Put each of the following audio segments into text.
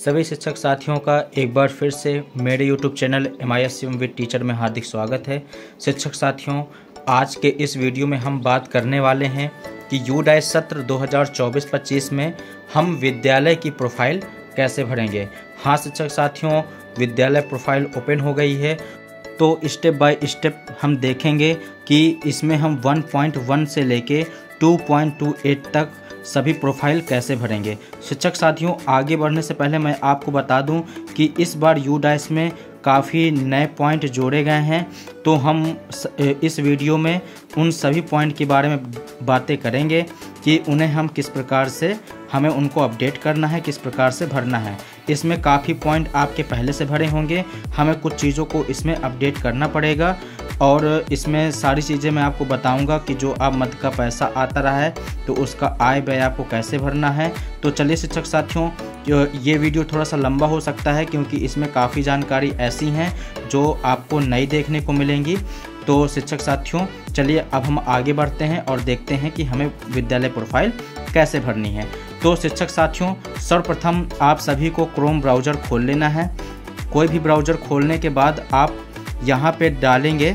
सभी शिक्षक साथियों का एक बार फिर से मेरे YouTube channel MISCM with teacher में हार्दिक स्वागत है। शिक्षक साथियों, आज के इस वीडियो में हम बात करने वाले हैं कि UDAIS सत्र 2024-25 में हम विद्यालय की प्रोफाइल कैसे भरेंगे। हाँ शिक्षक साथियों, विद्यालय प्रोफाइल ओपन हो गई है, तो स्टेप बाय स्टेप हम देखेंगे कि इसमें हम 1.1 से लेके 2.28 तक सभी प्रोफाइल कैसे भरेंगे। शिक्षक साथियों, आगे बढ़ने से पहले मैं आपको बता दूं कि इस बार UDAIS में काफ़ी नए पॉइंट जोड़े गए हैं, तो हम इस वीडियो में उन सभी पॉइंट के बारे में बातें करेंगे कि उन्हें हम किस प्रकार से हमें उनको अपडेट करना है, किस प्रकार से भरना है। इसमें काफ़ी पॉइंट आपके पहले से भरे होंगे, हमें कुछ चीज़ों को इसमें अपडेट करना पड़ेगा और इसमें सारी चीज़ें मैं आपको बताऊंगा कि जो अब मद का पैसा आता रहा है तो उसका आय व्यय आपको कैसे भरना है। तो चलिए शिक्षक साथियों, ये वीडियो थोड़ा सा लंबा हो सकता है क्योंकि इसमें काफ़ी जानकारी ऐसी हैं जो आपको नई देखने को मिलेंगी। तो शिक्षक साथियों, चलिए अब हम आगे बढ़ते हैं और देखते हैं कि हमें विद्यालय प्रोफाइल कैसे भरनी है। तो शिक्षक साथियों, सर्वप्रथम आप सभी को क्रोम ब्राउज़र खोल लेना है। कोई भी ब्राउज़र खोलने के बाद आप यहाँ पे डालेंगे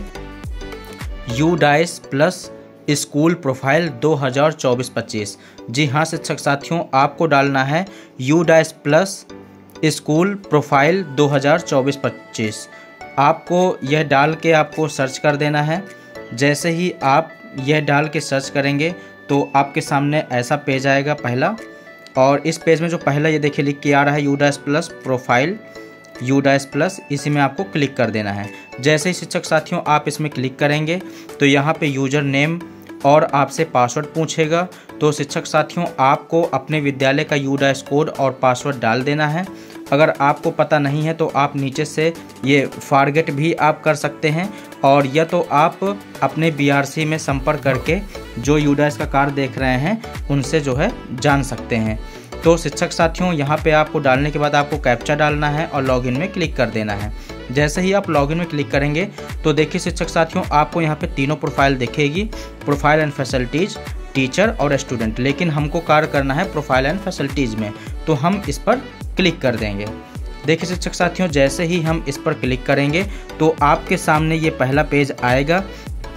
UDAIS प्लस स्कूल प्रोफाइल 2024-25। जी हाँ शिक्षक साथियों, आपको डालना है UDAIS प्लस स्कूल प्रोफाइल 2024-25। आपको यह डाल के आपको सर्च कर देना है। जैसे ही आप यह डाल के सर्च करेंगे तो आपके सामने ऐसा पेज आएगा पहला, और इस पेज में जो पहला ये देखिए लिख के आ रहा है UDAIS plus profile UDAIS plus, इसी में आपको क्लिक कर देना है। जैसे ही शिक्षक साथियों आप इसमें क्लिक करेंगे तो यहाँ पे यूज़र नेम और आपसे पासवर्ड पूछेगा। तो शिक्षक साथियों, आपको अपने विद्यालय का UDAIS कोड और पासवर्ड डाल देना है। अगर आपको पता नहीं है तो आप नीचे से ये फॉरगेट भी आप कर सकते हैं, और या तो आप अपने BRC में संपर्क करके जो UDAIS का कार्ड देख रहे हैं उनसे जो है जान सकते हैं। तो शिक्षक साथियों, यहाँ पे आपको डालने के बाद आपको कैप्चा डालना है और लॉगिन में क्लिक कर देना है। जैसे ही आप लॉगिन में क्लिक करेंगे तो देखिए शिक्षक साथियों, आपको यहाँ पे तीनों प्रोफाइल दिखेगी, प्रोफाइल एंड फैसिलिटीज़, टीचर और स्टूडेंट। लेकिन हमको कार्य करना है प्रोफाइल एंड फैसिलिटीज़ में, तो हम इस पर क्लिक कर देंगे। देखिए शिक्षक साथियों, जैसे ही हम इस पर क्लिक करेंगे तो आपके सामने ये पहला पेज आएगा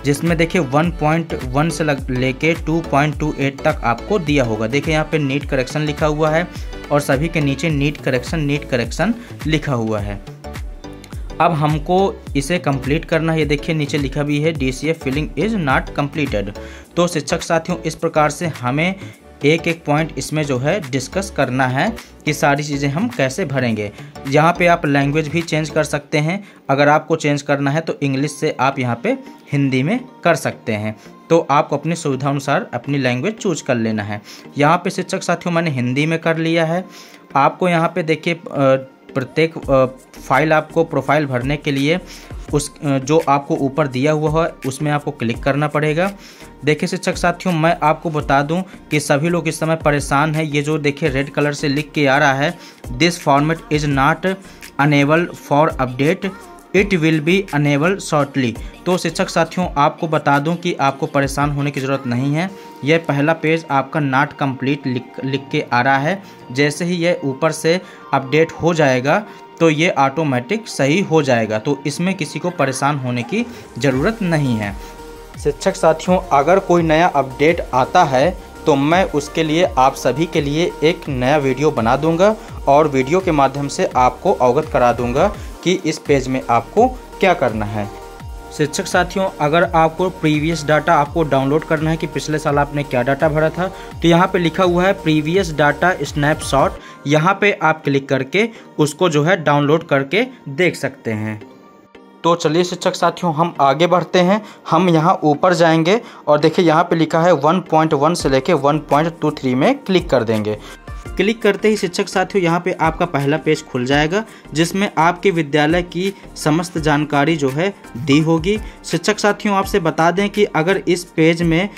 जिसमें देखिए 1.1 से लेके 2.28 तक आपको दिया होगा। देखिए यहाँ पे नीट करेक्शन लिखा हुआ है और सभी के नीचे नीट करेक्शन लिखा हुआ है। अब हमको इसे कंप्लीट करना है। ये देखिए नीचे लिखा भी है DCA filling is not completed. तो शिक्षक साथियों, इस प्रकार से हमें एक एक पॉइंट इसमें जो है डिस्कस करना है कि सारी चीज़ें हम कैसे भरेंगे। यहाँ पे आप लैंग्वेज भी चेंज कर सकते हैं। अगर आपको चेंज करना है तो इंग्लिश से आप यहाँ पे हिंदी में कर सकते हैं। तो आपको अपनी सुविधा अनुसार अपनी लैंग्वेज चूज कर लेना है। यहाँ पे शिक्षक साथियों मैंने हिंदी में कर लिया है। आपको यहाँ पे देखिए प्रत्येक फाइल आपको प्रोफाइल भरने के लिए उस जो आपको ऊपर दिया हुआ है उसमें आपको क्लिक करना पड़ेगा। देखिए शिक्षक साथियों, मैं आपको बता दूं कि सभी लोग इस समय परेशान हैं। ये जो देखिए रेड कलर से लिख के आ रहा है, this format is not enable for update, it will be enable shortly. तो शिक्षक साथियों, आपको बता दूं कि आपको परेशान होने की ज़रूरत नहीं है। यह पहला पेज आपका नॉट कंप्लीट लिख के आ रहा है। जैसे ही यह ऊपर से अपडेट हो जाएगा तो ये ऑटोमेटिक सही हो जाएगा, तो इसमें किसी को परेशान होने की ज़रूरत नहीं है। शिक्षक साथियों, अगर कोई नया अपडेट आता है तो मैं उसके लिए आप सभी के लिए एक नया वीडियो बना दूंगा और वीडियो के माध्यम से आपको अवगत करा दूंगा कि इस पेज में आपको क्या करना है। शिक्षक साथियों, अगर आपको प्रीवियस डाटा आपको डाउनलोड करना है कि पिछले साल आपने क्या डाटा भरा था, तो यहाँ पे लिखा हुआ है प्रीवियस डाटा स्नैपशॉट। यहाँ पे आप क्लिक करके उसको जो है डाउनलोड करके देख सकते हैं। तो चलिए शिक्षक साथियों, हम आगे बढ़ते हैं। हम यहाँ ऊपर जाएंगे और देखिए यहाँ पे लिखा है 1.1 से लेके 1.23 में क्लिक कर देंगे। क्लिक करते ही शिक्षक साथियों, यहाँ पे आपका पहला पेज खुल जाएगा जिसमें आपके विद्यालय की समस्त जानकारी जो है दी होगी। शिक्षक साथियों, आपसे बता दें कि अगर इस पेज में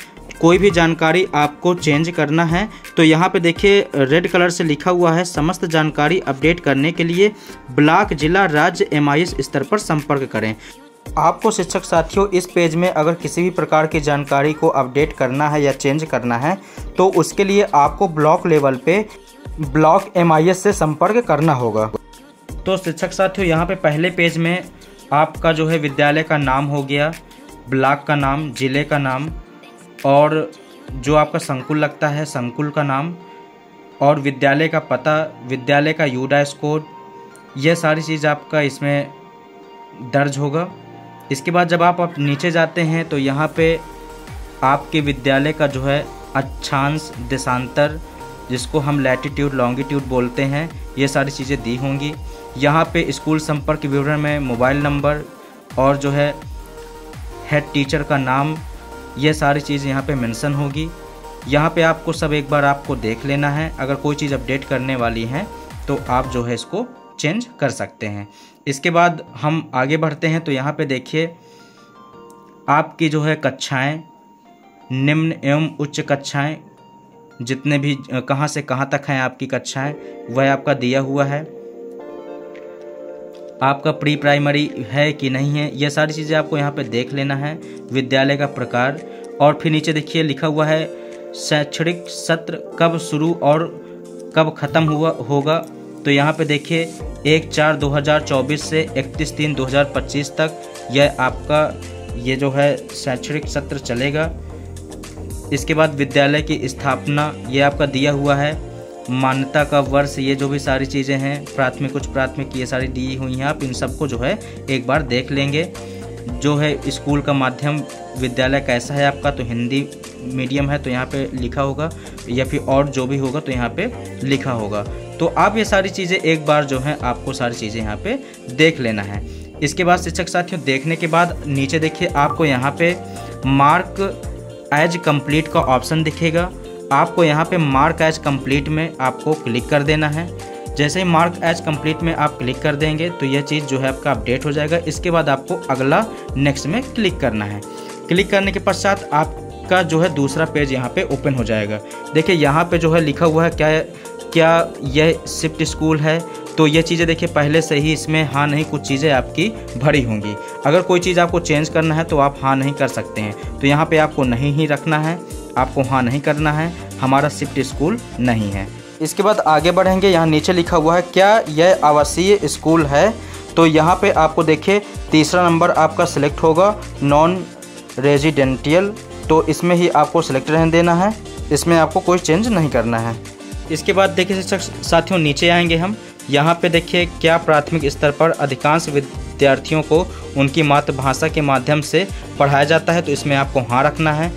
कोई भी जानकारी आपको चेंज करना है तो यहाँ पे देखिए रेड कलर से लिखा हुआ है समस्त जानकारी अपडेट करने के लिए ब्लॉक, जिला, राज्य, MIS स्तर पर संपर्क करें। आपको शिक्षक साथियों, इस पेज में अगर किसी भी प्रकार की जानकारी को अपडेट करना है या चेंज करना है तो उसके लिए आपको ब्लॉक लेवल पे ब्लॉक MIS से संपर्क करना होगा। तो शिक्षक साथियों, यहाँ पे पहले पेज में आपका जो है विद्यालय का नाम हो गया, ब्लॉक का नाम, ज़िले का नाम, और जो आपका संकुल लगता है संकुल का नाम, और विद्यालय का पता, विद्यालय का UDAIS कोड, यह सारी चीज़ आपका इसमें दर्ज होगा। इसके बाद जब आप नीचे जाते हैं तो यहाँ पे आपके विद्यालय का जो है अक्षांश, देशांतर, जिसको हम लैटिट्यूड लॉन्गिट्यूड बोलते हैं, ये सारी चीज़ें दी होंगी। यहाँ पे स्कूल संपर्क विवरण में मोबाइल नंबर और जो है हेड टीचर का नाम, ये सारी चीज़ यहाँ पे मेंशन होगी। यहाँ पे आपको सब एक बार आपको देख लेना है। अगर कोई चीज़ अपडेट करने वाली है तो आप जो है इसको चेंज कर सकते हैं। इसके बाद हम आगे बढ़ते हैं तो यहाँ पे देखिए आपकी जो है कक्षाएं, निम्न एवं उच्च कक्षाएं, जितने भी कहाँ से कहाँ तक हैं आपकी कक्षाएं, वह आपका दिया हुआ है। आपका प्री प्राइमरी है कि नहीं है, यह सारी चीज़ें आपको यहाँ पे देख लेना है। विद्यालय का प्रकार, और फिर नीचे देखिए लिखा हुआ है शैक्षणिक सत्र कब शुरू और कब ख़त्म होगा। तो यहाँ पे देखिए 1/4/2024 से 31/3/2025 तक यह आपका ये जो है शैक्षणिक सत्र चलेगा। इसके बाद विद्यालय की स्थापना, ये आपका दिया हुआ है। मान्यता का वर्ष, ये जो भी सारी चीज़ें हैं, प्राथमिक उच्च प्राथमिक, ये सारी दी हुई हैं। आप इन सबको जो है एक बार देख लेंगे। जो है स्कूल का माध्यम विद्यालय कैसा है आपका, तो हिंदी मीडियम है तो यहाँ पे लिखा होगा, या फिर और जो भी होगा तो यहाँ पे लिखा होगा। तो आप ये सारी चीज़ें एक बार जो है आपको सारी चीज़ें यहाँ पे देख लेना है। इसके बाद शिक्षक साथियों, देखने के बाद नीचे देखिए आपको यहाँ पे मार्क एज कंप्लीट का ऑप्शन दिखेगा। आपको यहाँ पे मार्क एज कंप्लीट में आपको क्लिक कर देना है। जैसे ही मार्क एज कंप्लीट में आप क्लिक कर देंगे तो यह चीज़ जो है आपका अपडेट हो जाएगा। इसके बाद आपको अगला नेक्स्ट में क्लिक करना है। क्लिक करने के पश्चात आपका जो है दूसरा पेज यहाँ पे ओपन हो जाएगा। देखिए यहाँ पे जो है लिखा हुआ है क्या यह शिफ्ट स्कूल है, तो ये चीज़ें देखिए पहले से ही इसमें हाँ नहीं कुछ चीज़ें आपकी भरी होंगी। अगर कोई चीज़ आपको चेंज करना है तो आप हाँ नहीं कर सकते हैं। तो यहाँ पे आपको नहीं ही रखना है, आपको हाँ नहीं करना है, हमारा शिफ्ट स्कूल नहीं है। इसके बाद आगे बढ़ेंगे। यहाँ नीचे लिखा हुआ है क्या यह आवासीय स्कूल है, तो यहाँ पे आपको देखिए तीसरा नंबर आपका सिलेक्ट होगा, नॉन रेजिडेंटियल। तो इसमें ही आपको सिलेक्ट रहने देना है, इसमें आपको कोई चेंज नहीं करना है। इसके बाद देखिए शिक्षक साथियों, नीचे आएंगे हम। यहाँ पे देखिए क्या प्राथमिक स्तर पर अधिकांश विद्यार्थियों को उनकी मातृभाषा के माध्यम से पढ़ाया जाता है, तो इसमें आपको हाँ रखना है।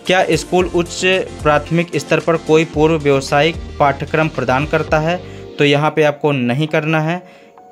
क्या स्कूल उच्च प्राथमिक स्तर पर कोई पूर्व व्यावसायिक पाठ्यक्रम प्रदान करता है, तो यहाँ पे आपको नहीं करना है।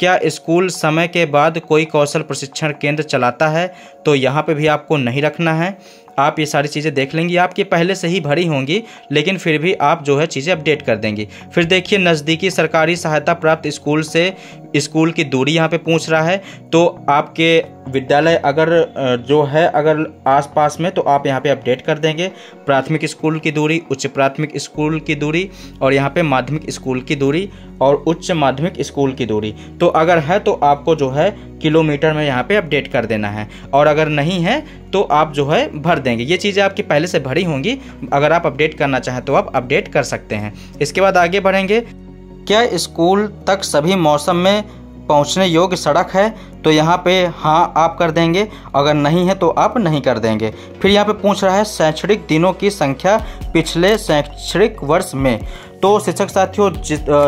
क्या स्कूल समय के बाद कोई कौशल प्रशिक्षण केंद्र चलाता है, तो यहाँ पे भी आपको नहीं रखना है। आप ये सारी चीज़ें देख लेंगी, आपकी पहले से ही भरी होंगी, लेकिन फिर भी आप जो है चीज़ें अपडेट कर देंगी। फिर देखिए नज़दीकी सरकारी सहायता प्राप्त स्कूल से स्कूल की दूरी यहाँ पे पूछ रहा है, तो आपके विद्यालय अगर जो है अगर आसपास में, तो आप यहाँ पे अपडेट कर देंगे। प्राथमिक स्कूल की दूरी, उच्च प्राथमिक स्कूल की दूरी, और यहाँ पे माध्यमिक स्कूल की दूरी और उच्च माध्यमिक स्कूल की दूरी। तो अगर है तो आपको जो है किलोमीटर में यहाँ पे अपडेट कर देना है, और अगर नहीं है तो आप जो है भर देंगे। ये चीज़ें आपकी पहले से भरी होंगी, अगर आप अपडेट करना चाहें तो आप अपडेट कर सकते हैं। इसके बाद आगे बढ़ेंगे। क्या स्कूल तक सभी मौसम में पहुंचने योग्य सड़क है, तो यहाँ पे हाँ आप कर देंगे, अगर नहीं है तो आप नहीं कर देंगे। फिर यहाँ पे पूछ रहा है शैक्षणिक दिनों की संख्या पिछले शैक्षणिक वर्ष में, तो शिक्षक साथियों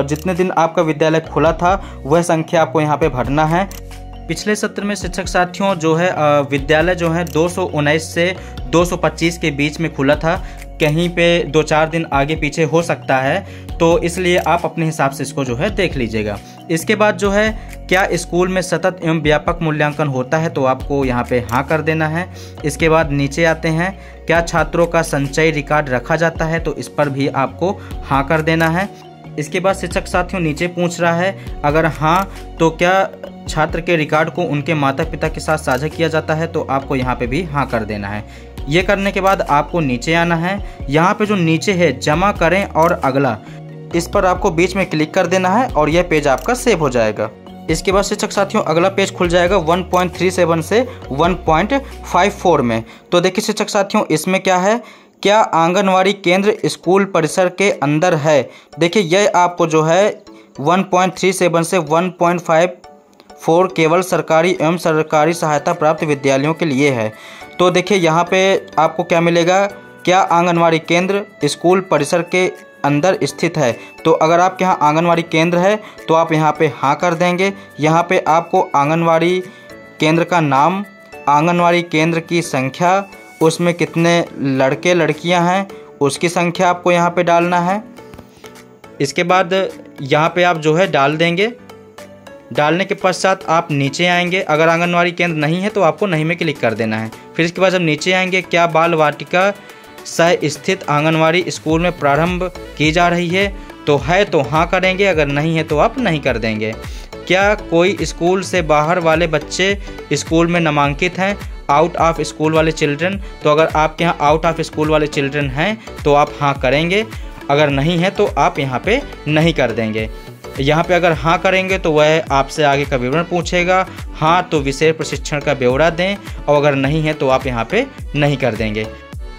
जितने दिन आपका विद्यालय खुला था वह संख्या आपको यहाँ पे भरना है। पिछले सत्र में शिक्षक साथियों जो है विद्यालय जो है 219 से 225 के बीच में खुला था, कहीं पे 2-4 दिन आगे पीछे हो सकता है, तो इसलिए आप अपने हिसाब से इसको जो है देख लीजिएगा। इसके बाद जो है क्या स्कूल में सतत एवं व्यापक मूल्यांकन होता है, तो आपको यहाँ पे हाँ कर देना है। इसके बाद नीचे आते हैं, क्या छात्रों का संचय रिकॉर्ड रखा जाता है, तो इस पर भी आपको हाँ कर देना है। इसके बाद शिक्षक साथियों नीचे पूछ रहा है अगर हाँ तो क्या छात्र के रिकॉर्ड को उनके माता पिता के साथ साझा किया जाता है, तो आपको यहाँ पे भी हाँ कर देना है। ये करने के बाद आपको नीचे आना है। यहाँ पे जो नीचे है जमा करें और अगला, इस पर आपको बीच में क्लिक कर देना है और यह पेज आपका सेव हो जाएगा। इसके बाद शिक्षक साथियों अगला पेज खुल जाएगा 1.37 से 1.54 में। तो देखिए शिक्षक साथियों इसमें क्या है, क्या आंगनवाड़ी केंद्र स्कूल परिसर के अंदर है? देखिए यह आपको जो है 1.37 से 1.54 केवल सरकारी एवं सरकारी सहायता प्राप्त विद्यालयों के लिए है। तो देखिए यहाँ पे आपको क्या मिलेगा, क्या आंगनवाड़ी केंद्र स्कूल परिसर के अंदर स्थित है। तो अगर आपके यहाँ आंगनवाड़ी केंद्र है तो आप यहाँ पे हाँ कर देंगे। यहाँ पे आपको आंगनवाड़ी केंद्र का नाम, आंगनवाड़ी केंद्र की संख्या, उसमें कितने लड़के लड़कियां हैं उसकी संख्या आपको यहाँ पे डालना है। इसके बाद यहाँ पे आप जो है डाल देंगे। डालने के पश्चात आप नीचे आएंगे। अगर आंगनवाड़ी केंद्र नहीं है तो आपको नहीं में क्लिक कर देना है। फिर इसके बाद जब नीचे आएंगे, क्या बाल वाटिका सह स्थित आंगनवाड़ी स्कूल में प्रारंभ की जा रही है? तो है तो हाँ करेंगे, अगर नहीं है तो आप नहीं कर देंगे। क्या कोई स्कूल से बाहर वाले बच्चे स्कूल में नामांकित हैं? आउट ऑफ स्कूल वाले चिल्ड्रन। तो अगर आपके यहाँ आउट ऑफ स्कूल वाले चिल्ड्रन हैं तो आप हाँ करेंगे, अगर नहीं है तो आप यहाँ पे नहीं कर देंगे। यहाँ पे अगर हाँ करेंगे तो वह आपसे आगे का विवरण पूछेगा, हाँ तो विषय प्रशिक्षण का ब्यौरा दें, और अगर नहीं है तो आप यहाँ पे नहीं कर देंगे।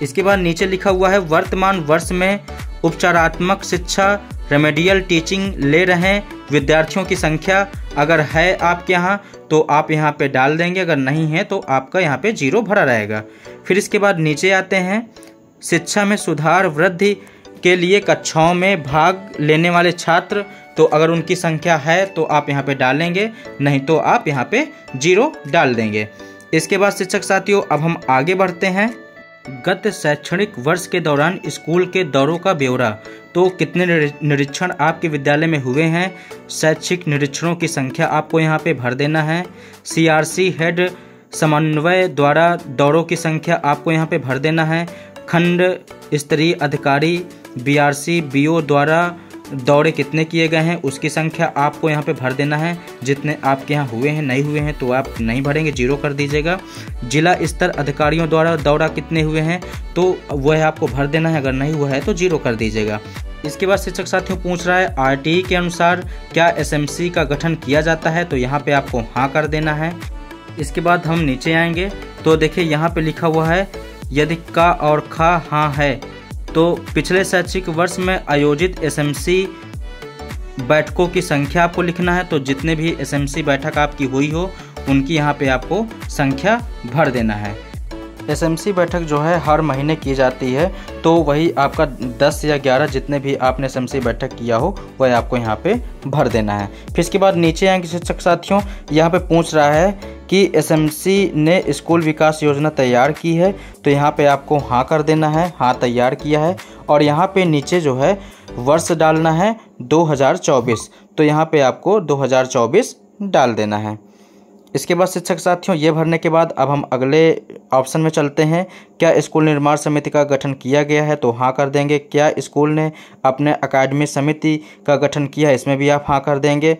इसके बाद नीचे लिखा हुआ है वर्तमान वर्ष में उपचारात्मक शिक्षा रेमेडियल टीचिंग ले रहे विद्यार्थियों की संख्या। अगर है आपके यहाँ तो आप यहाँ पे डाल देंगे, अगर नहीं है तो आपका यहाँ पे 0 भरा रहेगा। फिर इसके बाद नीचे आते हैं, शिक्षा में सुधार वृद्धि के लिए कक्षाओं में भाग लेने वाले छात्र। तो अगर उनकी संख्या है तो आप यहाँ पे डालेंगे, नहीं तो आप यहाँ पे 0 डाल देंगे। इसके बाद शिक्षक साथियों अब हम आगे बढ़ते हैं। गत शैक्षणिक वर्ष के दौरान स्कूल के दौरों का ब्यौरा। तो कितने निरीक्षण आपके विद्यालय में हुए हैं, शैक्षिक निरीक्षणों की संख्या आपको यहाँ पे भर देना है। CRC हेड समन्वय द्वारा दौरों की संख्या आपको यहाँ पे भर देना है। खंड स्तरीय अधिकारी BRC BO द्वारा दौरे कितने किए गए हैं उसकी संख्या आपको यहाँ पे भर देना है। जितने आपके यहाँ हुए हैं, नहीं हुए हैं तो आप नहीं भरेंगे, 0 कर दीजिएगा। जिला स्तर अधिकारियों द्वारा दौरा कितने हुए हैं तो वह आपको भर देना है, अगर नहीं हुआ है तो 0 कर दीजिएगा। इसके बाद शिक्षक साथियों पूछ रहा है RTE के अनुसार क्या SMC का गठन किया जाता है? तो यहाँ पे आपको हाँ कर देना है। इसके बाद हम नीचे आएंगे तो देखिए यहाँ पे लिखा हुआ है यदि का और खा हाँ है तो पिछले शैक्षिक वर्ष में आयोजित SMC बैठकों की संख्या आपको लिखना है। तो जितने भी SMC बैठक आपकी हुई हो उनकी यहाँ पे आपको संख्या भर देना है। SMC बैठक जो है हर महीने की जाती है, तो वही आपका 10 या 11 जितने भी आपने SMC बैठक किया हो वह आपको यहाँ पे भर देना है। फिर इसके बाद नीचे आएंगे शिक्षक साथियों, यहाँ पे पूछ रहा है कि SMC ने स्कूल विकास योजना तैयार की है। तो यहाँ पे आपको हाँ कर देना है, हाँ तैयार किया है। और यहाँ पे नीचे जो है वर्ष डालना है 2024, तो यहाँ पे आपको 2024 डाल देना है। इसके बाद शिक्षक साथियों ये भरने के बाद अब हम अगले ऑप्शन में चलते हैं। क्या स्कूल निर्माण समिति का गठन किया गया है? तो हाँ कर देंगे। क्या स्कूल ने अपने अकादमी समिति का गठन किया है? इसमें भी आप हाँ कर देंगे।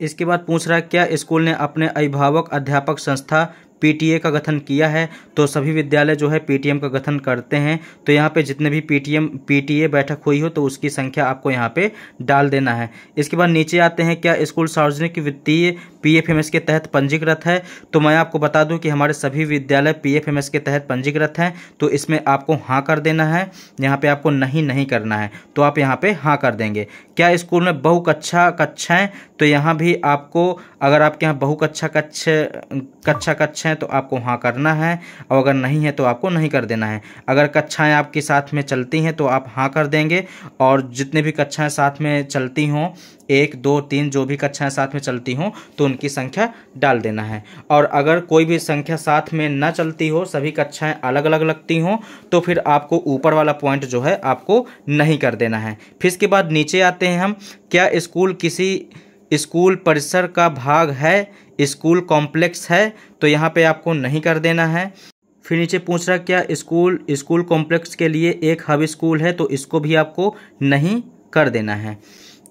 इसके बाद पूछ रहा है क्या स्कूल ने अपने अभिभावक अध्यापक संस्था PTA का गठन किया है? तो सभी विद्यालय जो है PTM का गठन करते हैं। तो यहाँ पे जितने भी PTA बैठक हुई हो तो उसकी संख्या आपको यहाँ पे डाल देना है। इसके बाद नीचे आते हैं, क्या स्कूल सार्वजनिक वित्तीय PFMS के तहत पंजीकृत है? तो मैं आपको बता दूं कि हमारे सभी विद्यालय PFMS के तहत पंजीकृत हैं। तो इसमें आपको हाँ कर देना है, यहाँ पे आपको नहीं करना है, तो आप यहाँ पे हाँ कर देंगे। क्या स्कूल में बहुकक्षा कक्षाएं? तो यहाँ भी आपको, अगर आपके यहाँ बहुकक्षा कक्षा हैं तो आपको हाँ करना है, और अगर नहीं है तो आपको नहीं कर देना है। अगर कक्षाएं आपके साथ में चलती हैं तो आप हाँ कर देंगे, और जितने भी कक्षाएं साथ में चलती हों, 1, 2, 3 जो भी कक्षाएं साथ में चलती हों तो उनकी संख्या डाल देना है। और अगर कोई भी संख्या साथ में ना चलती हो, सभी कक्षाएं अलग अलग लगती हों, तो फिर आपको ऊपर वाला पॉइंट जो है आपको नहीं कर देना है। फिर इसके बाद नीचे आते हैं हम, क्या स्कूल किसी स्कूल परिसर का भाग है, स्कूल कॉम्प्लेक्स है? तो यहाँ पे आपको नहीं कर देना है। फिर नीचे पूछ रहा है क्या स्कूल कॉम्प्लेक्स के लिए एक हब स्कूल है? तो इसको भी आपको नहीं कर देना है,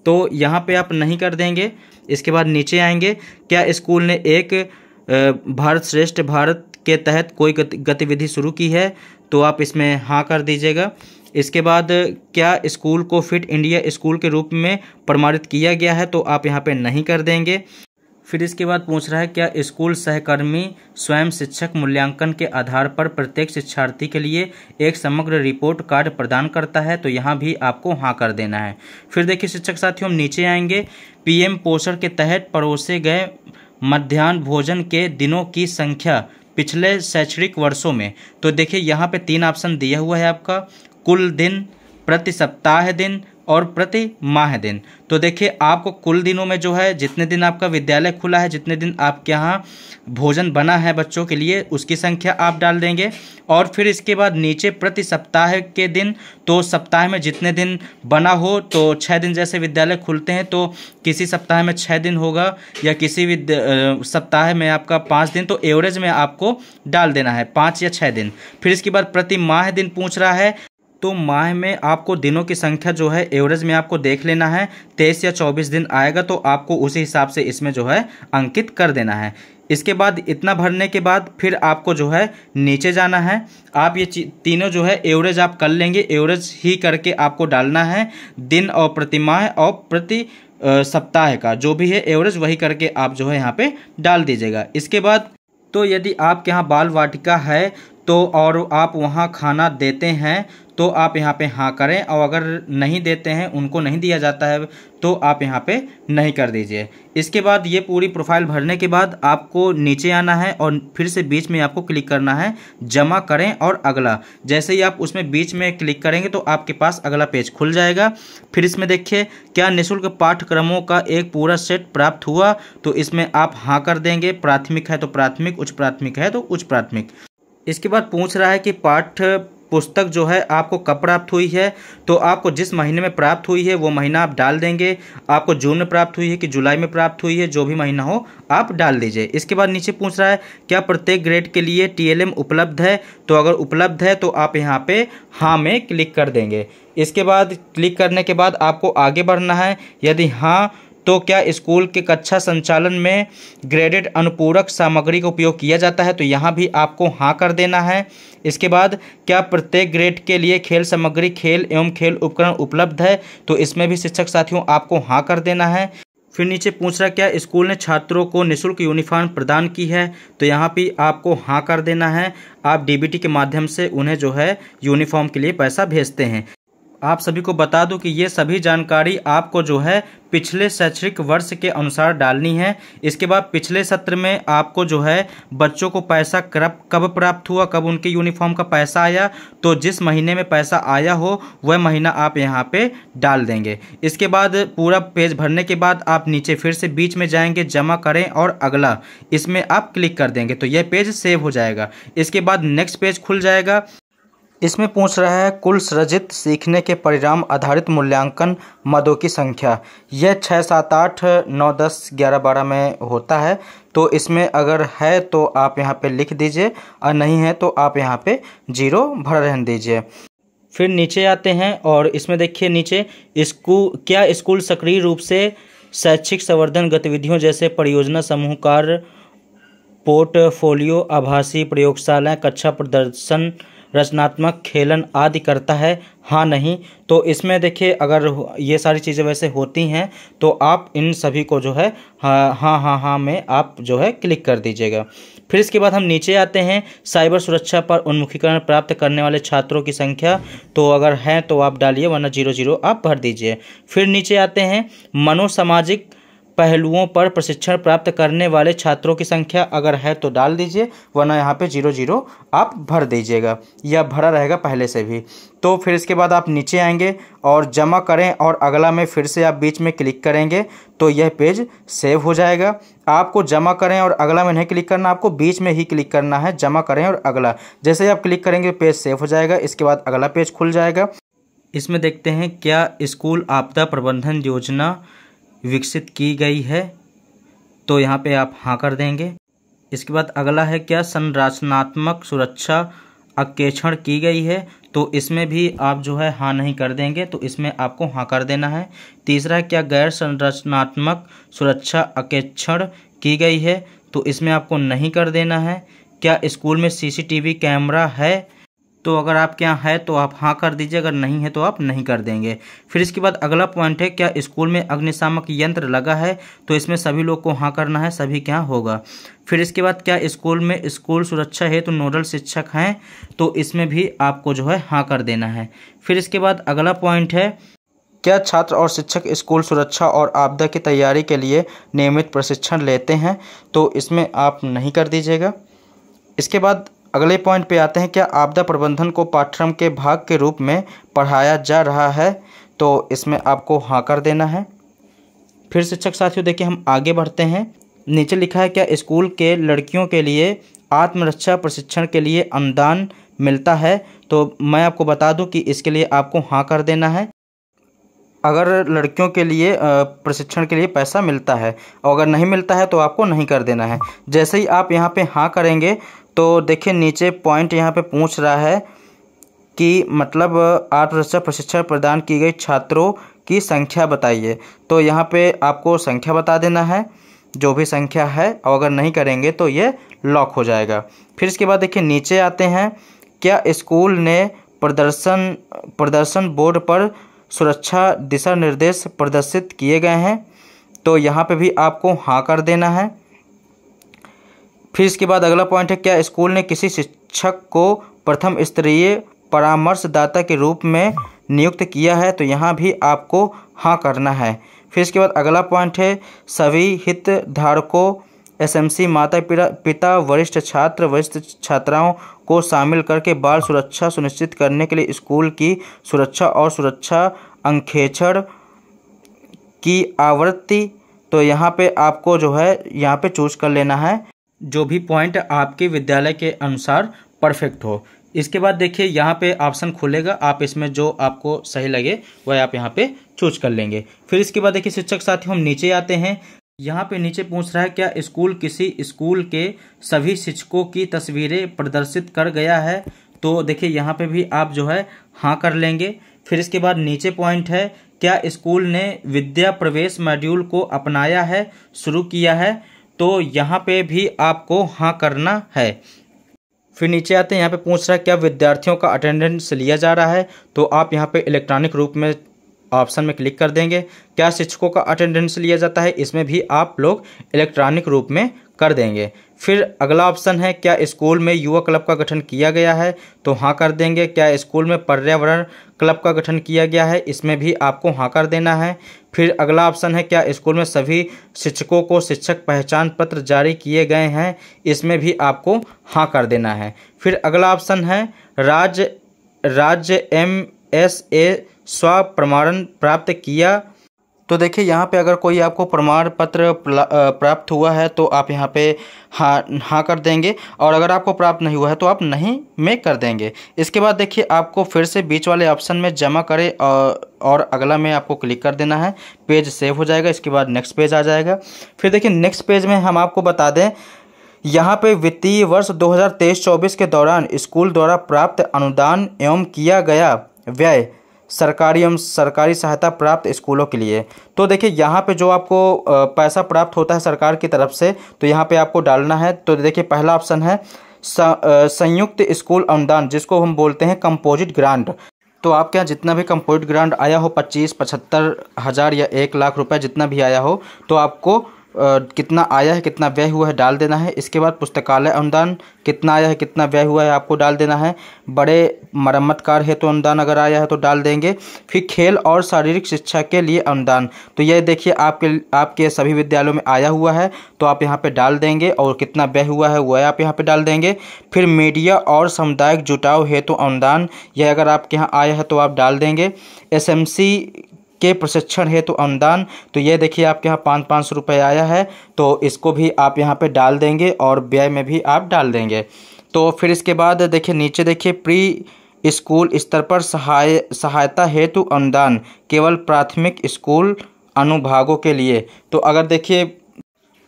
तो यहाँ पे आप नहीं कर देंगे। इसके बाद नीचे आएंगे, क्या स्कूल ने एक भारत श्रेष्ठ भारत के तहत कोई गतिविधि शुरू की है? तो आप इसमें हाँ कर दीजिएगा। इसके बाद क्या स्कूल को फिट इंडिया स्कूल के रूप में प्रमाणित किया गया है? तो आप यहाँ पे नहीं कर देंगे। फिर इसके बाद पूछ रहा है क्या स्कूल सहकर्मी स्वयं शिक्षक मूल्यांकन के आधार पर प्रत्येक शिक्षार्थी के लिए एक समग्र रिपोर्ट कार्ड प्रदान करता है, तो यहाँ भी आपको हाँ कर देना है। फिर देखिए शिक्षक साथियों, हम नीचे आएंगे। पीएम पोषण के तहत परोसे गए मध्याह्न भोजन के दिनों की संख्या पिछले शैक्षणिक वर्षों में, तो देखिए यहाँ पे 3 ऑप्शन दिया हुआ है आपका, कुल दिन, प्रति सप्ताह दिन और प्रति माह दिन। तो देखिए आपको कुल दिनों में जो है जितने दिन आपका विद्यालय खुला है, जितने दिन आपके यहाँ भोजन बना है बच्चों के लिए, उसकी संख्या आप डाल देंगे। और फिर इसके बाद नीचे प्रति सप्ताह के दिन, तो सप्ताह में जितने दिन बना हो, तो 6 दिन जैसे विद्यालय खुलते हैं तो किसी सप्ताह में 6 दिन होगा या किसी सप्ताह में आपका 5 दिन, तो एवरेज में आपको डाल देना है 5 या 6 दिन। फिर इसके बाद प्रति माह दिन पूछ रहा है, तो माह में आपको दिनों की संख्या जो है एवरेज में आपको देख लेना है। 23 या 24 दिन आएगा तो आपको उसी हिसाब से इसमें जो है अंकित कर देना है। इसके बाद इतना भरने के बाद फिर आपको जो है नीचे जाना है। आप ये तीनों जो है एवरेज आप कर लेंगे, एवरेज ही करके आपको डालना है। दिन और प्रति माह और प्रति सप्ताह का जो भी है एवरेज वही करके आप जो है यहाँ पे डाल दीजिएगा। इसके बाद तो यदि आपके यहाँ बाल वाटिका है तो और आप वहाँ खाना देते हैं तो आप यहाँ पे हाँ करें, और अगर नहीं देते हैं, उनको नहीं दिया जाता है, तो आप यहाँ पे नहीं कर दीजिए। इसके बाद ये पूरी प्रोफाइल भरने के बाद आपको नीचे आना है और फिर से बीच में आपको क्लिक करना है जमा करें और अगला। जैसे ही आप उसमें बीच में क्लिक करेंगे तो आपके पास अगला पेज खुल जाएगा। फिर इसमें देखिए क्या निःशुल्क पाठ्यक्रमों का एक पूरा सेट प्राप्त हुआ, तो इसमें आप हाँ कर देंगे। प्राथमिक है तो प्राथमिक, उच्च प्राथमिक है तो उच्च प्राथमिक। इसके बाद पूछ रहा है कि पाठ्य पुस्तक जो है आपको कब प्राप्त हुई है, तो आपको जिस महीने में प्राप्त हुई है वो महीना आप डाल देंगे। आपको जून में प्राप्त हुई है कि जुलाई में प्राप्त हुई है, जो भी महीना हो आप डाल दीजिए। इसके बाद नीचे पूछ रहा है क्या प्रत्येक ग्रेड के लिए TLM उपलब्ध है, तो अगर उपलब्ध है तो आप यहाँ पे हाँ में क्लिक कर देंगे। इसके बाद क्लिक करने के बाद आपको आगे बढ़ना है। यदि हाँ तो क्या स्कूल के कक्षा संचालन में ग्रेडेड अनुपूरक सामग्री का उपयोग किया जाता है, तो यहाँ भी आपको हाँ कर देना है। इसके बाद क्या प्रत्येक ग्रेड के लिए खेल सामग्री, खेल एवं खेल उपकरण उपलब्ध है, तो इसमें भी शिक्षक साथियों आपको हाँ कर देना है। फिर नीचे पूछ रहा है क्या स्कूल ने छात्रों को निःशुल्क यूनिफॉर्म प्रदान की है, तो यहाँ भी आपको हाँ कर देना है। आप DBT के माध्यम से उन्हें जो है यूनिफॉर्म के लिए पैसा भेजते हैं। आप सभी को बता दूं कि ये सभी जानकारी आपको जो है पिछले शैक्षणिक वर्ष के अनुसार डालनी है। इसके बाद पिछले सत्र में आपको जो है बच्चों को पैसा कब प्राप्त हुआ, कब उनके यूनिफॉर्म का पैसा आया, तो जिस महीने में पैसा आया हो वह महीना आप यहाँ पे डाल देंगे। इसके बाद पूरा पेज भरने के बाद आप नीचे फिर से बीच में जाएंगे, जमा करें और अगला, इसमें आप क्लिक कर देंगे तो यह पेज सेव हो जाएगा। इसके बाद नेक्स्ट पेज खुल जाएगा। इसमें पूछ रहा है कुल सृजित सीखने के परिणाम आधारित मूल्यांकन मदों की संख्या। यह 6, 7, 8, 9, 10, 11, 12 में होता है, तो इसमें अगर है तो आप यहाँ पे लिख दीजिए और नहीं है तो आप यहाँ पे 0 भर रहने दीजिए। फिर नीचे आते हैं और इसमें देखिए नीचे क्या स्कूल सक्रिय रूप से शैक्षिक संवर्धन गतिविधियों जैसे परियोजना, समूह कार्य, पोर्टफोलियो, आभासी प्रयोगशालाएं, कक्षा प्रदर्शन, रचनात्मक खेलन आदि करता है, हाँ नहीं। तो इसमें देखिए अगर ये सारी चीज़ें वैसे होती हैं तो आप इन सभी को जो है हाँ में आप जो है क्लिक कर दीजिएगा। फिर इसके बाद हम नीचे आते हैं साइबर सुरक्षा पर उन्मुखीकरण प्राप्त करने वाले छात्रों की संख्या, तो अगर है तो आप डालिए वरना 0 आप भर दीजिए। फिर नीचे आते हैं मनोसामाजिक पहलुओं पर प्रशिक्षण प्राप्त करने वाले छात्रों की संख्या, अगर है तो डाल दीजिए वरना यहाँ पे 0 आप भर दीजिएगा, या भरा रहेगा पहले से भी। तो फिर इसके बाद आप नीचे आएंगे और जमा करें और अगला में फिर से आप बीच में क्लिक करेंगे तो यह पेज सेव हो जाएगा। आपको जमा करें और अगला में नहीं क्लिक करना, आपको बीच में ही क्लिक करना है, जमा करें और अगला। जैसे ही आप क्लिक करेंगे पेज सेव हो जाएगा। इसके बाद अगला पेज खुल जाएगा। इसमें देखते हैं क्या स्कूल आपदा प्रबंधन योजना विकसित की गई है, तो यहाँ पे आप हाँ कर देंगे। इसके बाद अगला है क्या संरचनात्मक सुरक्षा अंकेक्षण की गई है, तो इसमें भी आप जो है हाँ नहीं कर देंगे, तो इसमें आपको हाँ कर देना है। तीसरा है क्या गैर संरचनात्मक सुरक्षा अंकेक्षण की गई है, तो इसमें आपको नहीं कर देना है। क्या स्कूल में CCTV कैमरा है, तो अगर आपके यहाँ है तो आप हाँ कर दीजिए, अगर नहीं है तो आप नहीं कर देंगे। फिर इसके बाद अगला पॉइंट है, क्या स्कूल में अग्निशामक यंत्र लगा है? तो इसमें सभी लोग को हाँ करना है, सभी के यहाँ होगा। फिर इसके बाद क्या स्कूल में स्कूल सुरक्षा हेतु नोडल शिक्षक हैं? तो इसमें भी आपको जो है हाँ कर देना है। फिर इसके बाद अगला पॉइंट है, क्या छात्र और शिक्षक स्कूल सुरक्षा और आपदा की तैयारी के लिए नियमित प्रशिक्षण लेते हैं? तो इसमें आप नहीं कर दीजिएगा। इसके बाद अगले पॉइंट पे आते हैं, क्या आपदा प्रबंधन को पाठ्यक्रम के भाग के रूप में पढ़ाया जा रहा है? तो इसमें आपको हाँ कर देना है। फिर शिक्षक साथियों देखिए हम आगे बढ़ते हैं। नीचे लिखा है, क्या स्कूल के लड़कियों के लिए आत्मरक्षा प्रशिक्षण के लिए अनुदान मिलता है? तो मैं आपको बता दूं कि इसके लिए आपको हाँ कर देना है। अगर लड़कियों के लिए प्रशिक्षण के लिए पैसा मिलता है, और अगर नहीं मिलता है तो आपको नहीं कर देना है। जैसे ही आप यहाँ पे हाँ करेंगे तो देखिए नीचे पॉइंट यहाँ पे पूछ रहा है कि मतलब आत्मरक्षा प्रशिक्षण प्रदान की गई छात्रों की संख्या बताइए। तो यहाँ पे आपको संख्या बता देना है, जो भी संख्या है, और अगर नहीं करेंगे तो ये लॉक हो जाएगा। फिर इसके बाद देखिए नीचे आते हैं, क्या स्कूल ने प्रदर्शन बोर्ड पर सुरक्षा दिशा निर्देश प्रदर्शित किए गए हैं? तो यहाँ पे भी आपको हाँ कर देना है। फिर इसके बाद अगला पॉइंट है, क्या स्कूल ने किसी शिक्षक को प्रथम स्तरीय परामर्शदाता के रूप में नियुक्त किया है? तो यहाँ भी आपको हाँ करना है। फिर इसके बाद अगला पॉइंट है, सभी हितधारकों एसएमसी माता पिता वरिष्ठ छात्र वरिष्ठ छात्राओं को शामिल करके बाल सुरक्षा सुनिश्चित करने के लिए स्कूल की सुरक्षा और सुरक्षा अंकेक्षण की आवृत्ति। तो यहाँ पे आपको जो है यहाँ पे चूज कर लेना है जो भी पॉइंट आपके विद्यालय के अनुसार परफेक्ट हो। इसके बाद देखिए यहाँ पे ऑप्शन खुलेगा, आप इसमें जो आपको सही लगे वह आप यहाँ पे चूज कर लेंगे। फिर इसके बाद देखिए शिक्षक साथियों हम नीचे आते हैं। यहाँ पे नीचे पूछ रहा है, क्या स्कूल किसी स्कूल के सभी शिक्षकों की तस्वीरें प्रदर्शित कर गया है? तो देखिए यहाँ पे भी आप जो है हाँ कर लेंगे। फिर इसके बाद नीचे पॉइंट है, क्या स्कूल ने विद्या प्रवेश मॉड्यूल को अपनाया है, शुरू किया है? तो यहाँ पे भी आपको हाँ करना है। फिर नीचे आते हैं, यहाँ पे पूछ रहा है, क्या विद्यार्थियों का अटेंडेंस लिया जा रहा है? तो आप यहाँ पे इलेक्ट्रॉनिक रूप में ऑप्शन में क्लिक कर देंगे। क्या शिक्षकों का अटेंडेंस लिया जाता है? इसमें भी आप लोग इलेक्ट्रॉनिक रूप में कर देंगे। फिर अगला ऑप्शन है, क्या स्कूल में युवा क्लब का गठन किया गया है? तो हाँ कर देंगे। क्या स्कूल में पर्यावरण क्लब का गठन किया गया है? इसमें भी आपको हाँ कर देना है। फिर अगला ऑप्शन है, क्या स्कूल में सभी शिक्षकों को शिक्षक पहचान पत्र जारी किए गए हैं? इसमें भी आपको हाँ कर देना है। फिर अगला ऑप्शन है, राज्य MSA स्व प्रमाणन प्राप्त किया? तो देखिए यहाँ पे अगर कोई आपको प्रमाण पत्र प्राप्त हुआ है तो आप यहाँ पे हाँ कर देंगे, और अगर आपको प्राप्त नहीं हुआ है तो आप नहीं में कर देंगे। इसके बाद देखिए आपको फिर से बीच वाले ऑप्शन में जमा करें और अगला में आपको क्लिक कर देना है। पेज सेव हो जाएगा। इसके बाद नेक्स्ट पेज आ जाएगा। फिर देखिए नेक्स्ट पेज में हम आपको बता दें, यहाँ पे वित्तीय वर्ष 2023-24 के दौरान स्कूल द्वारा प्राप्त अनुदान एवं किया गया व्यय सरकारी एवं सरकारी सहायता प्राप्त स्कूलों के लिए। तो देखिए यहाँ पे जो आपको पैसा प्राप्त होता है सरकार की तरफ से, तो यहाँ पे आपको डालना है। तो देखिए पहला ऑप्शन है संयुक्त स्कूल अनुदान, जिसको हम बोलते हैं कंपोजिट ग्रांट। तो आपके यहाँ जितना भी कंपोजिट ग्रांट आया हो, 25-75 हज़ार या 1 लाख रुपए जितना भी आया हो, तो आपको कितना आया है कितना व्यय हुआ है डाल देना है। इसके बाद पुस्तकालय अनुदान कितना आया है कितना व्यय हुआ है आपको डाल देना है। बड़े मरम्मत कार्य हेतु अनुदान अगर आया है तो डाल देंगे। फिर खेल और शारीरिक शिक्षा के लिए अनुदान, तो ये देखिए आपके सभी विद्यालयों में आया हुआ है, तो आप यहाँ पे डाल देंगे, और कितना व्यय हुआ है वह आप यहाँ पे डाल देंगे। फिर मीडिया और सामुदायिक जुटाव हेतु अनुदान, यह अगर आपके यहाँ आया है तो आप डाल देंगे। SMC के प्रशिक्षण हेतु अनुदान, तो ये देखिए आपके यहाँ 500 रुपये आया है, तो इसको भी आप यहाँ पे डाल देंगे, और व्यय में भी आप डाल देंगे। तो फिर इसके बाद देखिए नीचे देखिए प्री स्कूल स्तर पर सहायता हेतु अनुदान केवल प्राथमिक स्कूल अनुभागों के लिए। तो अगर देखिए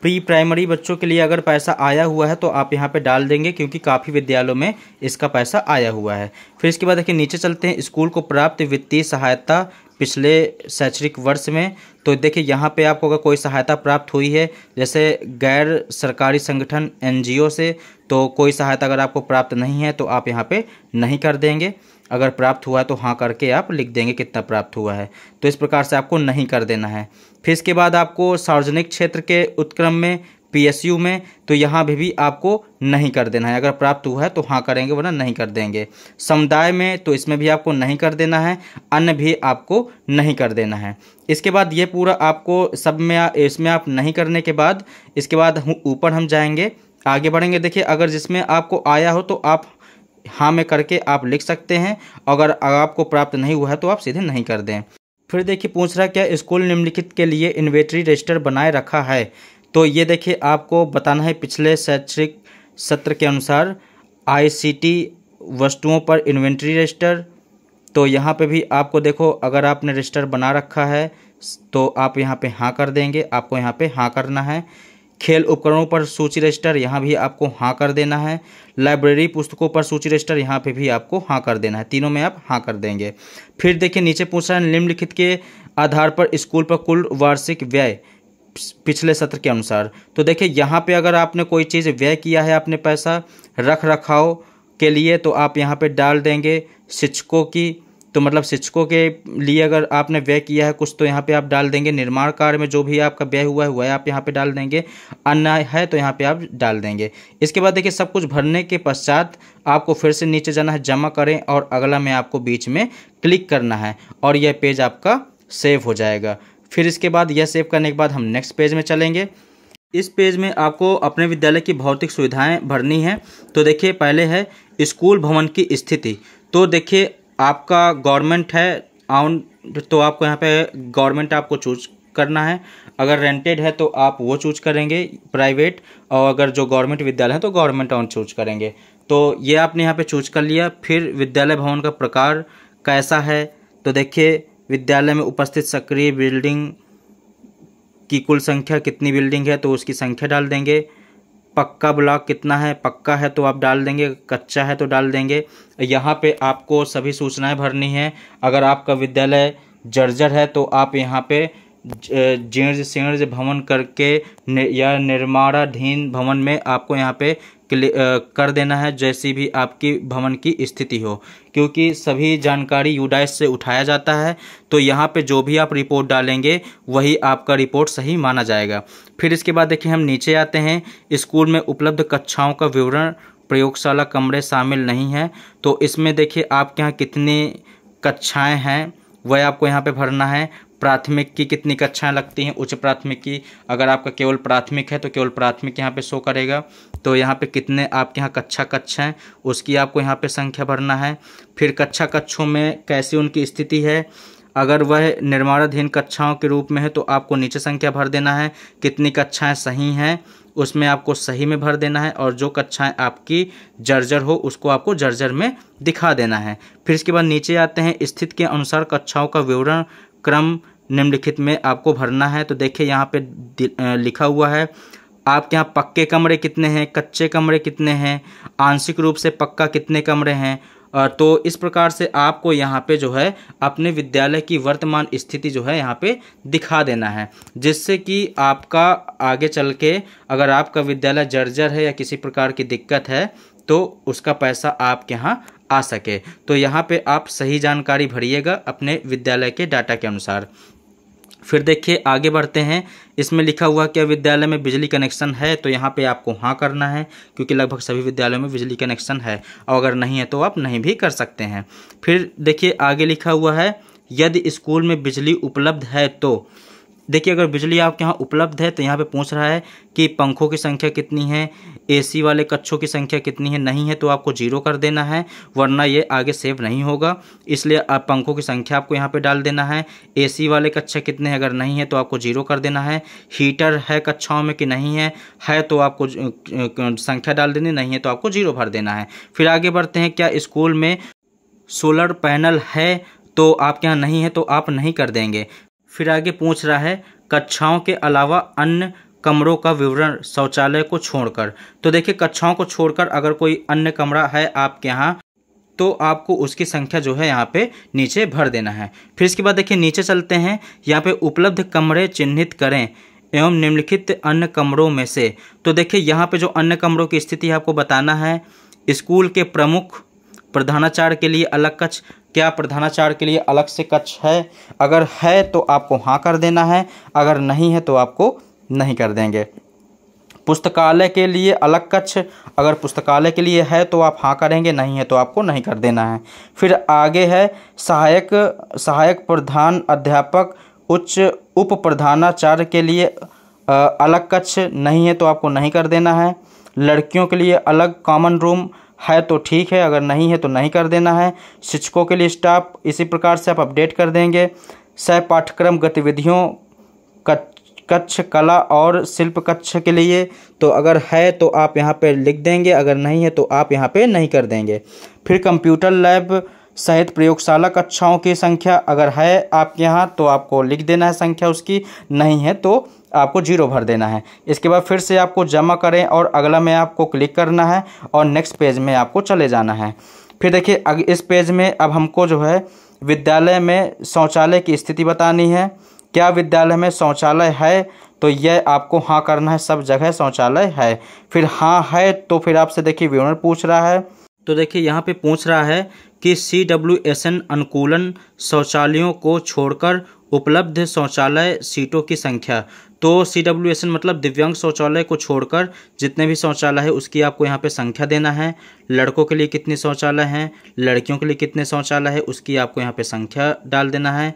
प्री प्राइमरी बच्चों के लिए अगर पैसा आया हुआ है तो आप यहाँ पे डाल देंगे, क्योंकि काफ़ी विद्यालयों में इसका पैसा आया हुआ है। फिर इसके बाद देखिए नीचे चलते हैं, स्कूल को प्राप्त वित्तीय सहायता पिछले शैक्षणिक वर्ष में। तो देखिए यहाँ पे आपको अगर कोई सहायता प्राप्त हुई है, जैसे गैर सरकारी संगठन NGO से, तो कोई सहायता अगर आपको प्राप्त नहीं है तो आप यहाँ पे नहीं कर देंगे। अगर प्राप्त हुआ है तो हाँ करके आप लिख देंगे कितना प्राप्त हुआ है। तो इस प्रकार से आपको नहीं कर देना है। फिर इसके बाद आपको सार्वजनिक क्षेत्र के उत्क्रम में PSU में, तो यहाँ भी आपको नहीं कर देना है। अगर प्राप्त हुआ है तो हाँ करेंगे, वरना नहीं कर देंगे। समुदाय में, तो इसमें भी आपको नहीं कर देना है। अन्य भी आपको नहीं कर देना है। इसके बाद ये पूरा आपको सब में इसमें आप नहीं करने के बाद, इसके बाद ऊपर हम जाएंगे, आगे बढ़ेंगे। देखिए अगर जिसमें आपको आया हो तो आप हाँ में करके आप लिख सकते हैं। अगर आपको प्राप्त नहीं हुआ है तो आप सीधे नहीं कर दें। फिर देखिए पूछ रहा है क्या स्कूल निम्नलिखित के लिए इन्वेंटरी रजिस्टर बनाए रखा है। तो ये देखिए आपको बताना है पिछले शैक्षणिक सत्र के अनुसार ICT वस्तुओं पर इन्वेंटरी रजिस्टर। तो यहाँ पे भी आपको देखो, अगर आपने रजिस्टर बना रखा है तो आप यहाँ पे हाँ कर देंगे, आपको यहाँ पे हाँ करना है। खेल उपकरणों पर सूची रजिस्टर, यहाँ भी आपको हाँ कर देना है। लाइब्रेरी पुस्तकों पर सूची रजिस्टर, यहाँ पे भी आपको हाँ कर देना है। तीनों में आप हाँ कर देंगे। फिर देखिए नीचे पूछ रहा है निम्नलिखित के आधार पर स्कूल पर कुल वार्षिक व्यय पिछले सत्र के अनुसार। तो देखिए यहाँ पे अगर आपने कोई चीज़ व्यय किया है, आपने पैसा रख रखाव के लिए, तो आप यहाँ पे डाल देंगे शिक्षकों की, तो मतलब शिक्षकों के लिए अगर आपने व्यय किया है कुछ तो यहाँ पे आप डाल देंगे। निर्माण कार्य में जो भी आपका व्यय हुआ है वह आप यहाँ पे डाल देंगे। अन्य है तो यहाँ पे आप डाल देंगे। इसके बाद देखिए सब कुछ भरने के पश्चात आपको फिर से नीचे जाना है, जमा करें, और अगला में आपको बीच में क्लिक करना है और यह पेज आपका सेव हो जाएगा। फिर इसके बाद यह सेव करने के बाद हम नेक्स्ट पेज में चलेंगे। इस पेज में आपको अपने विद्यालय की भौतिक सुविधाएं भरनी है। तो देखिए पहले है स्कूल भवन की स्थिति। तो देखिए आपका गवर्नमेंट है तो आपको यहाँ पे गवर्नमेंट आपको चूज करना है। अगर रेंटेड है तो आप वो चूज करेंगे प्राइवेट, और अगर जो गवर्नमेंट विद्यालय है तो गवर्नमेंट ऑन चूज करेंगे। तो ये आपने यहाँ पे चूज कर लिया। फिर विद्यालय भवन का प्रकार कैसा है, तो देखिए विद्यालय में उपस्थित सक्रिय बिल्डिंग की कुल संख्या, कितनी बिल्डिंग है तो उसकी संख्या डाल देंगे। पक्का ब्लॉक कितना है, पक्का है तो आप डाल देंगे, कच्चा है तो डाल देंगे। यहाँ पे आपको सभी सूचनाएं भरनी है। अगर आपका विद्यालय जर्जर है तो आप यहाँ पे जीर्ण शीर्ण भवन करके या निर्माणाधीन भवन में आपको यहाँ पे कर देना है, जैसी भी आपकी भवन की स्थिति हो, क्योंकि सभी जानकारी यूडाइस से उठाया जाता है। तो यहाँ पे जो भी आप रिपोर्ट डालेंगे वही आपका रिपोर्ट सही माना जाएगा। फिर इसके बाद देखिए हम नीचे आते हैं, स्कूल में उपलब्ध कक्षाओं का विवरण, प्रयोगशाला कमरे शामिल नहीं है। तो इसमें देखिए आपके यहाँ कितनी कक्षाएं हैं वह आपको यहाँ पे भरना है। प्राथमिक की कितनी कक्षाएं लगती हैं, उच्च प्राथमिक की, अगर आपका केवल प्राथमिक है तो केवल प्राथमिक यहाँ पे शो करेगा। तो यहाँ पे कितने आपके यहाँ कक्षाएं उसकी आपको यहाँ पे संख्या भरना है। फिर कक्षों में कैसी उनकी स्थिति है, अगर वह निर्माणाधीन कक्षाओं के रूप में है तो आपको नीचे संख्या भर देना है। कितनी कक्षाएं सही हैं उसमें आपको सही में भर देना है, और जो कक्षाएं आपकी जर्जर हो उसको आपको जर्जर में दिखा देना है। फिर इसके बाद नीचे आते हैं, स्थिति के अनुसार कक्षाओं का विवरण क्रम निम्नलिखित में आपको भरना है। तो देखिए यहाँ पे लिखा हुआ है आपके यहाँ पक्के कमरे कितने हैं, कच्चे कमरे कितने हैं, आंशिक रूप से पक्का कितने कमरे हैं। तो इस प्रकार से आपको यहाँ पे जो है अपने विद्यालय की वर्तमान स्थिति जो है यहाँ पे दिखा देना है, जिससे कि आपका आगे चल के अगर आपका विद्यालय जर्जर है या किसी प्रकार की दिक्कत है तो उसका पैसा आपके यहाँ आ सके। तो यहाँ पे आप सही जानकारी भरिएगा अपने विद्यालय के डाटा के अनुसार। फिर देखिए आगे बढ़ते हैं, इसमें लिखा हुआ क्या विद्यालय में बिजली कनेक्शन है, तो यहाँ पे आपको हाँ करना है, क्योंकि लगभग सभी विद्यालयों में बिजली कनेक्शन है, और अगर नहीं है तो आप नहीं भी कर सकते हैं। फिर देखिए आगे लिखा हुआ है यदि स्कूल में बिजली उपलब्ध है तो देखिए अगर बिजली आपके यहाँ उपलब्ध है तो यहाँ पे पूछ रहा है कि पंखों की संख्या कितनी है, AC वाले कक्षों की संख्या कितनी है। नहीं है तो आपको 0 कर देना है, वरना ये आगे सेव नहीं होगा। इसलिए आप पंखों की संख्या आपको यहाँ पे डाल देना है। AC वाले कक्षा कितने हैं, अगर नहीं है तो आपको 0 कर देना है। हीटर है कक्षाओं में कि नहीं है तो आपको संख्या डाल देनी, नहीं है तो आपको 0 भर देना है। फिर आगे बढ़ते हैं, क्या स्कूल में सोलर पैनल है, तो आपके यहाँ नहीं है तो आप नहीं कर देंगे। फिर आगे पूछ रहा है कक्षाओं के अलावा अन्य कमरों का विवरण शौचालय को छोड़कर। तो देखिए कक्षाओं को छोड़कर अगर कोई अन्य कमरा है आपके यहाँ तो आपको उसकी संख्या जो है यहाँ पे नीचे भर देना है। फिर इसके बाद देखिए नीचे चलते हैं, यहाँ पे उपलब्ध कमरे चिन्हित करें एवं निम्नलिखित अन्य कमरों में से। तो देखिए यहाँ पे जो अन्य कमरों की स्थिति है आपको बताना है। स्कूल के प्रमुख प्रधानाचार्य के लिए अलग कक्ष, क्या प्रधानाचार्य के लिए अलग से कक्ष है? अगर है तो आपको हाँ कर देना है, अगर नहीं है तो आपको नहीं कर देंगे। पुस्तकालय के लिए अलग कक्ष, अगर पुस्तकालय के लिए है तो आप हाँ करेंगे, नहीं है तो आपको नहीं कर देना है। फिर आगे है सहायक प्रधान अध्यापक उच्च उप प्रधानाचार्य के लिए अलग कक्ष, नहीं है तो आपको नहीं कर देना है। लड़कियों के लिए अलग कॉमन रूम है तो ठीक है, अगर नहीं है तो नहीं कर देना है। शिक्षकों के लिए स्टाफ इसी प्रकार से आप अपडेट कर देंगे। सह पाठ्यक्रम गतिविधियों कक्ष कला और शिल्प कक्ष के लिए, तो अगर है तो आप यहाँ पे लिख देंगे, अगर नहीं है तो आप यहाँ पे नहीं कर देंगे। फिर कंप्यूटर लैब सहित प्रयोगशाला कक्षाओं की संख्या, अगर है आपके यहाँ तो आपको लिख देना है संख्या उसकी, नहीं है तो आपको 0 भर देना है। इसके बाद फिर से आपको जमा करें और अगला में आपको क्लिक करना है और नेक्स्ट पेज में आपको चले जाना है। फिर देखिए इस पेज में अब हमको जो है विद्यालय में शौचालय की स्थिति बतानी है। क्या विद्यालय में शौचालय है? तो यह आपको हाँ करना है, सब जगह शौचालय है। फिर हाँ है तो फिर आपसे देखिए विवरण पूछ रहा है। तो देखिए यहाँ पे पूछ रहा है कि CWSN अनुकूलन शौचालयों को छोड़कर उपलब्ध शौचालय सीटों की संख्या। तो CWSN मतलब दिव्यांग शौचालय को छोड़कर जितने भी शौचालय है उसकी आपको यहाँ पे संख्या देना है। लड़कों के लिए कितने शौचालय हैं, लड़कियों के लिए कितने शौचालय है, उसकी आपको यहाँ पे संख्या डाल देना है।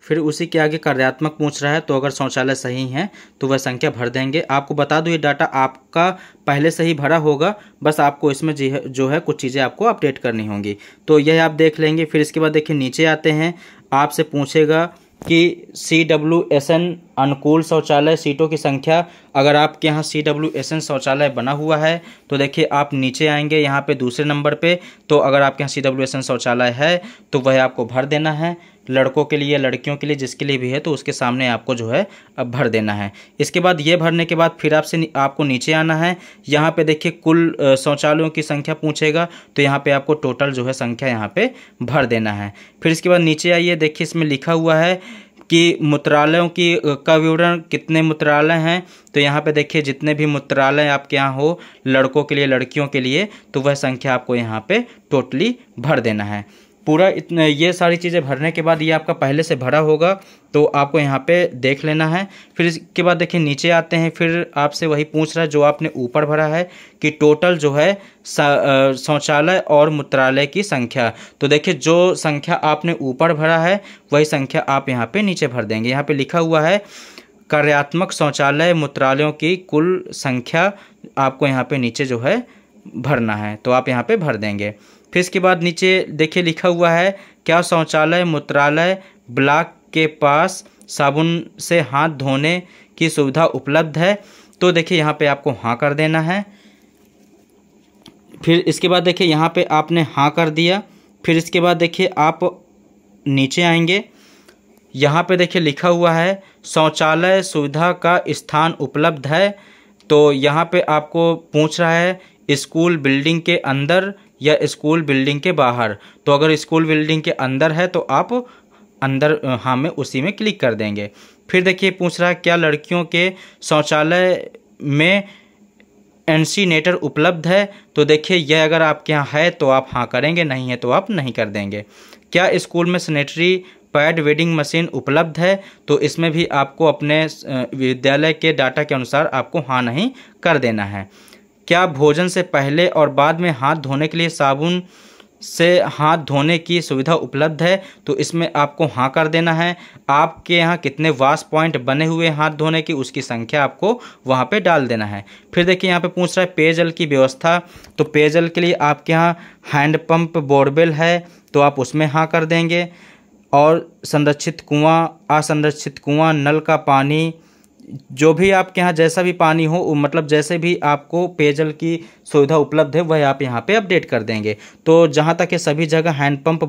फिर उसी के आगे कार्यात्मक पूछ रहा है, तो अगर शौचालय सही है तो वह संख्या भर देंगे। आपको बता दूं ये डाटा आपका पहले से ही भरा होगा, बस आपको इसमें जो है कुछ चीज़ें आपको अपडेट करनी होंगी, तो यह आप देख लेंगे। फिर इसके बाद देखिए नीचे आते हैं, आपसे पूछेगा कि CWSN अनुकूल शौचालय सीटों की संख्या। अगर आपके यहाँ CWSN शौचालय बना हुआ है तो देखिए आप नीचे आएंगे यहाँ पे दूसरे नंबर पे, तो अगर आपके यहाँ CWSN शौचालय है तो वह आपको भर देना है। लड़कों के लिए, लड़कियों के लिए, जिसके लिए भी है तो उसके सामने आपको जो है अब भर देना है। इसके बाद ये भरने के बाद फिर आपको नीचे आना है। यहाँ पे देखिए कुल शौचालयों की संख्या पूछेगा, तो यहाँ पे आपको टोटल जो है संख्या यहाँ पे भर देना है। फिर इसके बाद नीचे आइए, देखिए इसमें लिखा हुआ है कि मूत्रालयों की का विवरण, कितने मूत्रालय हैं। तो यहाँ पे देखिए जितने भी मूत्रालय आपके यहाँ हो, लड़कों के लिए, लड़कियों के लिए, तो वह संख्या आपको यहाँ पे टोटली भर देना है। पूरा इतने ये सारी चीज़ें भरने के बाद ये आपका पहले से भरा होगा, तो आपको यहाँ पे देख लेना है। फिर इसके बाद देखिए नीचे आते हैं, फिर आपसे वही पूछ रहा है जो आपने ऊपर भरा है कि टोटल जो है शौचालय और मूत्रालय की संख्या। तो देखिए जो संख्या आपने ऊपर भरा है वही संख्या आप यहाँ पे नीचे भर देंगे। यहाँ पे लिखा हुआ है कार्यात्मक शौचालय मूत्रालयों की कुल संख्या, आपको यहाँ पे नीचे जो है भरना है, तो आप यहाँ पे भर देंगे। फिर इसके बाद नीचे देखिए लिखा हुआ है क्या शौचालय मूत्रालय ब्लॉक के पास साबुन से हाथ धोने की सुविधा उपलब्ध है। तो देखिए यहाँ पे आपको हाँ कर देना है। फिर इसके बाद देखिए यहाँ पे आपने हाँ कर दिया। फिर इसके बाद देखिए आप नीचे आएंगे, यहाँ पे देखिए लिखा हुआ है शौचालय सुविधा का स्थान उपलब्ध है। तो यहाँ पे आपको पूछ रहा है स्कूल बिल्डिंग के अंदर या स्कूल बिल्डिंग के बाहर। तो अगर स्कूल बिल्डिंग के अंदर है तो आप अंदर हाँ में उसी में क्लिक कर देंगे। फिर देखिए पूछ रहा है क्या लड़कियों के शौचालय में इंसीनेटर उपलब्ध है। तो देखिए यह अगर आपके यहाँ है तो आप हाँ करेंगे, नहीं है तो आप नहीं कर देंगे। क्या स्कूल में सैनिटरी पैड वेडिंग मशीन उपलब्ध है। तो इसमें भी आपको अपने विद्यालय के डाटा के अनुसार आपको हाँ नहीं कर देना है। क्या भोजन से पहले और बाद में हाथ धोने के लिए साबुन से हाथ धोने की सुविधा उपलब्ध है। तो इसमें आपको हाँ कर देना है। आपके यहाँ कितने वॉश पॉइंट बने हुए हाथ धोने की, उसकी संख्या आपको वहाँ पे डाल देना है। फिर देखिए यहाँ पे पूछ रहा है पेयजल की व्यवस्था। तो पेयजल के लिए आपके यहाँ हैंडपम्प बोरवेल है तो आप उसमें हाँ कर देंगे। और संरक्षित कुआँ, असंरक्षित कुआँ, नल का पानी, जो भी आपके यहाँ जैसा भी पानी हो, मतलब जैसे भी आपको पेयजल की सुविधा उपलब्ध है वह आप यहाँ पे अपडेट कर देंगे। तो जहाँ तक ये सभी जगह हैंडपम्प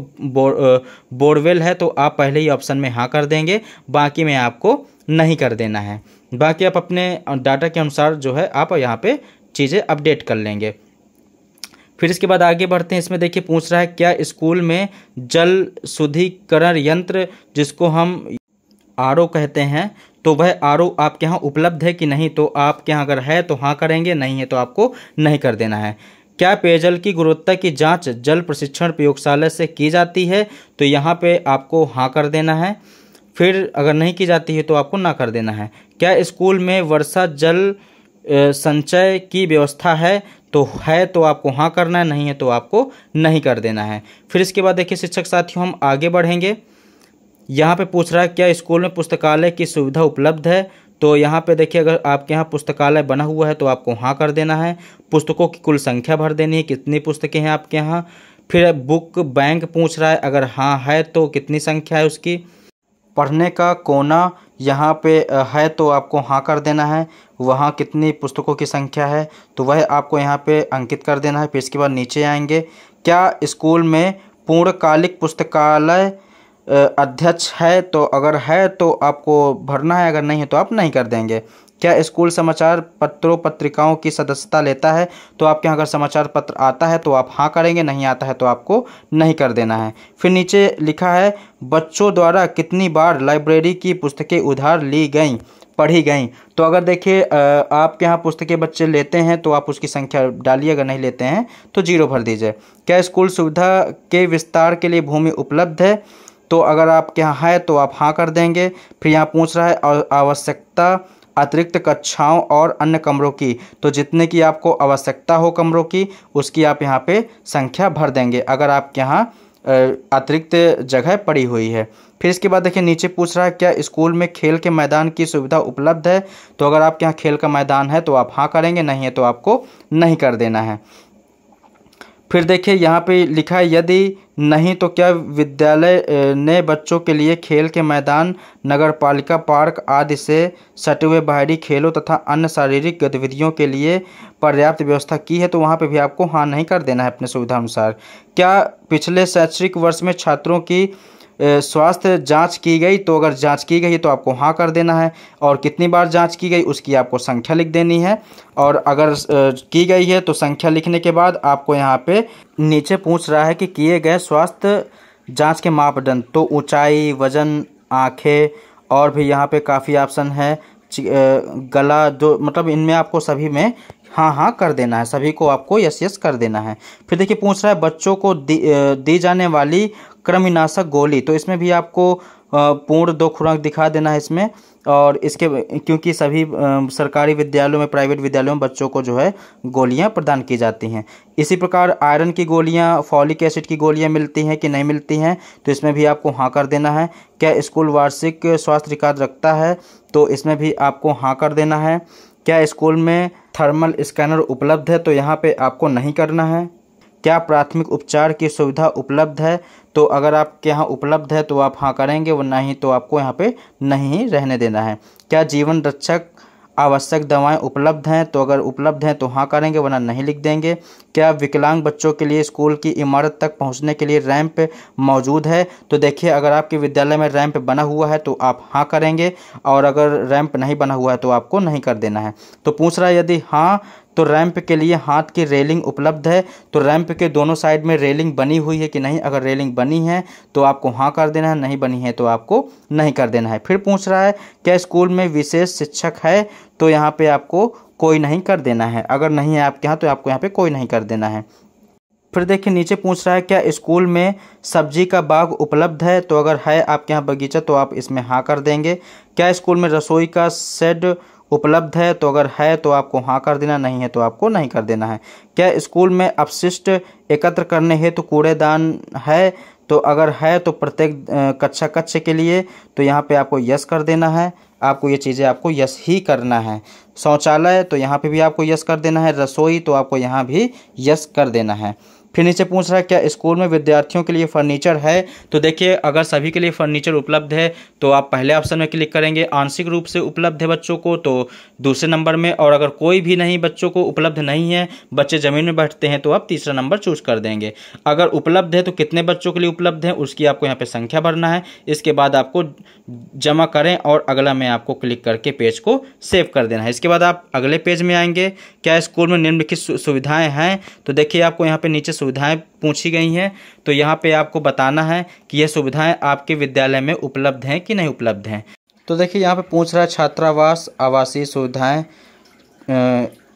बोरवेल है तो आप पहले ही ऑप्शन में हाँ कर देंगे, बाकी में आपको नहीं कर देना है। बाकी आप अपने डाटा के अनुसार जो है आप यहाँ पे चीज़ें अपडेट कर लेंगे। फिर इसके बाद आगे बढ़ते हैं। इसमें देखिए पूछ रहा है क्या स्कूल में जल शुद्धिकरण यंत्र जिसको हम आरओ कहते हैं, तो वह आरओ आपके यहाँ उपलब्ध है कि नहीं। तो आपके यहाँ अगर है तो हाँ करेंगे, नहीं है तो आपको नहीं कर देना है। क्या पेयजल की गुणवत्ता की जांच जल प्रशिक्षण प्रयोगशाला से की जाती है, तो यहाँ पे आपको हाँ कर देना है। फिर अगर नहीं की जाती है तो आपको ना कर देना है। क्या स्कूल में वर्षा जल संचय की व्यवस्था है, तो है तो आपको हाँ करना है, नहीं है तो आपको नहीं कर देना है। फिर इसके बाद देखिए शिक्षक साथियों हम आगे बढ़ेंगे। यहाँ पे पूछ रहा है क्या स्कूल में पुस्तकालय की सुविधा उपलब्ध है, तो यहाँ पे देखिए अगर आपके यहाँ पुस्तकालय बना हुआ है तो आपको हाँ कर देना है। पुस्तकों की कुल संख्या भर देनी है, कितनी पुस्तकें हैं आपके यहाँ। फिर बुक बैंक पूछ रहा है, अगर हाँ है तो कितनी संख्या है उसकी। पढ़ने का कोना यहाँ पे है तो आपको हाँ कर देना है। वहाँ कितनी पुस्तकों की संख्या है तो वह आपको यहाँ पे अंकित कर देना है। फिर इसके बाद नीचे आएंगे। क्या स्कूल में पूर्णकालिक पुस्तकालय अध्यक्ष है, तो अगर है तो आपको भरना है, अगर नहीं है तो आप नहीं कर देंगे। क्या स्कूल समाचार पत्रों पत्रिकाओं की सदस्यता लेता है, तो आपके यहाँ अगर समाचार पत्र आता है तो आप हाँ करेंगे, नहीं आता है तो आपको नहीं कर देना है। फिर नीचे लिखा है बच्चों द्वारा कितनी बार लाइब्रेरी की पुस्तकें उधार ली गईं पढ़ी गईं। तो अगर देखिए आपके यहाँ पुस्तकें बच्चे लेते हैं तो आप उसकी संख्या डालिए, अगर नहीं लेते हैं तो 0 भर दीजिए। क्या स्कूल सुविधा के विस्तार के लिए भूमि उपलब्ध है, तो अगर आपके यहाँ है तो आप हाँ कर देंगे। फिर यहाँ पूछ रहा है आवश्यकता अतिरिक्त कक्षाओं और अन्य कमरों की, तो जितने की आपको आवश्यकता हो कमरों की उसकी आप यहाँ पे संख्या भर देंगे, अगर आपके यहाँ अतिरिक्त जगह पड़ी हुई है। फिर इसके बाद देखिए नीचे पूछ रहा है क्या स्कूल में खेल के मैदान की सुविधा उपलब्ध है, तो अगर आपके यहाँ खेल का मैदान है तो आप हाँ करेंगे, नहीं है तो आपको नहीं कर देना है। फिर देखिए यहाँ पे लिखा है यदि नहीं तो क्या विद्यालय ने बच्चों के लिए खेल के मैदान नगरपालिका पार्क आदि से सटे हुए बाहरी खेलों तथा अन्य शारीरिक गतिविधियों के लिए पर्याप्त व्यवस्था की है, तो वहाँ पे भी आपको हाँ नहीं कर देना है अपने सुविधा अनुसार। क्या पिछले शैक्षणिक वर्ष में छात्रों की स्वास्थ्य जांच की गई, तो अगर जांच की गई तो आपको हाँ कर देना है, और कितनी बार जांच की गई उसकी आपको संख्या लिख देनी है। और अगर की गई है तो संख्या लिखने के बाद आपको यहाँ पे नीचे पूछ रहा है कि किए गए स्वास्थ्य जांच के मापदंड, तो ऊंचाई, वजन, आँखें, और भी यहाँ पे काफ़ी ऑप्शन है, गला, जो मतलब इनमें आपको सभी में हाँ हाँ कर देना है, सभी को आपको यस यस कर देना है। फिर देखिए पूछ रहा है बच्चों को दी जाने वाली कृमिनाशक गोली, तो इसमें भी आपको पूर्ण 2 खुराक दिखा देना है इसमें। और इसके क्योंकि सभी सरकारी विद्यालयों में, प्राइवेट विद्यालयों में बच्चों को जो है गोलियां प्रदान की जाती हैं। इसी प्रकार आयरन की गोलियां, फॉलिक एसिड की गोलियां मिलती हैं कि नहीं मिलती हैं, तो इसमें भी आपको हाँ कर देना है। क्या स्कूल वार्षिक स्वास्थ्य रिकॉर्ड रखता है, तो इसमें भी आपको हाँ कर देना है। क्या स्कूल में थर्मल स्कैनर उपलब्ध है, तो यहाँ पे आपको नहीं करना है। क्या प्राथमिक उपचार की सुविधा उपलब्ध है, तो अगर आपके यहाँ उपलब्ध है तो आप हाँ करेंगे, वरना नहीं तो आपको यहाँ पे नहीं रहने देना है। क्या जीवन रक्षक आवश्यक दवाएं उपलब्ध हैं, तो अगर उपलब्ध हैं तो हाँ करेंगे, वरना नहीं लिख देंगे। क्या विकलांग बच्चों के लिए स्कूल की इमारत तक पहुंचने के लिए रैंप मौजूद है, तो देखिए अगर आपके विद्यालय में रैंप बना हुआ है तो आप हाँ करेंगे, और अगर रैंप नहीं बना हुआ है तो आपको नहीं कर देना है। तो पूछ रहा है यदि हाँ तो रैंप के लिए हाथ की रेलिंग उपलब्ध है, तो रैंप के दोनों साइड में रेलिंग बनी हुई है कि नहीं, अगर रेलिंग बनी है तो आपको हाँ कर देना है, नहीं बनी है तो आपको नहीं कर देना है। फिर पूछ रहा है क्या स्कूल में विशेष शिक्षक है, तो यहाँ पे आपको कोई नहीं कर देना है, अगर नहीं है आपके यहाँ तो आपको यहाँ पे कोई नहीं कर देना है। फिर देखिए नीचे पूछ रहा है क्या स्कूल में सब्जी का बाग उपलब्ध है, तो अगर है आपके यहाँ बगीचा तो आप इसमें हाँ कर देंगे। क्या स्कूल में रसोई का शेड उपलब्ध है, तो अगर है तो आपको हाँ कर देना, नहीं है तो आपको नहीं कर देना है। क्या स्कूल में अपशिष्ट एकत्र करने हेतु कूड़ेदान है, तो अगर है तो प्रत्येक कक्षा कक्ष के लिए तो यहाँ पे आपको यस कर देना है, आपको ये चीज़ें आपको यस ही करना है। शौचालय तो यहाँ पे भी आपको यस कर देना है, रसोई तो आपको यहाँ भी यस कर देना है। फिर नीचे पूछ रहा है क्या स्कूल में विद्यार्थियों के लिए फर्नीचर है। तो देखिए अगर सभी के लिए फर्नीचर उपलब्ध है तो आप पहले ऑप्शन में क्लिक करेंगे, आंशिक रूप से उपलब्ध है बच्चों को तो दूसरे नंबर में, और अगर कोई भी नहीं बच्चों को उपलब्ध नहीं है, बच्चे ज़मीन में बैठते हैं, तो आप तीसरा नंबर चूज कर देंगे। अगर उपलब्ध है तो कितने बच्चों के लिए उपलब्ध है उसकी आपको यहाँ पे संख्या भरना है। इसके बाद आपको जमा करें और अगला में आपको क्लिक करके पेज को सेव कर देना है। इसके बाद आप अगले पेज में आएंगे, क्या स्कूल में निम्नलिखित सुविधाएं हैं। तो देखिए आपको यहाँ पे नीचे सुविधाएं पूछी गई हैं, तो यहाँ पे आपको बताना है कि यह सुविधाएं आपके विद्यालय में उपलब्ध हैं कि नहीं उपलब्ध हैं। तो देखिए यहाँ पे पूछ रहा है छात्रावास आवासीय सुविधाएं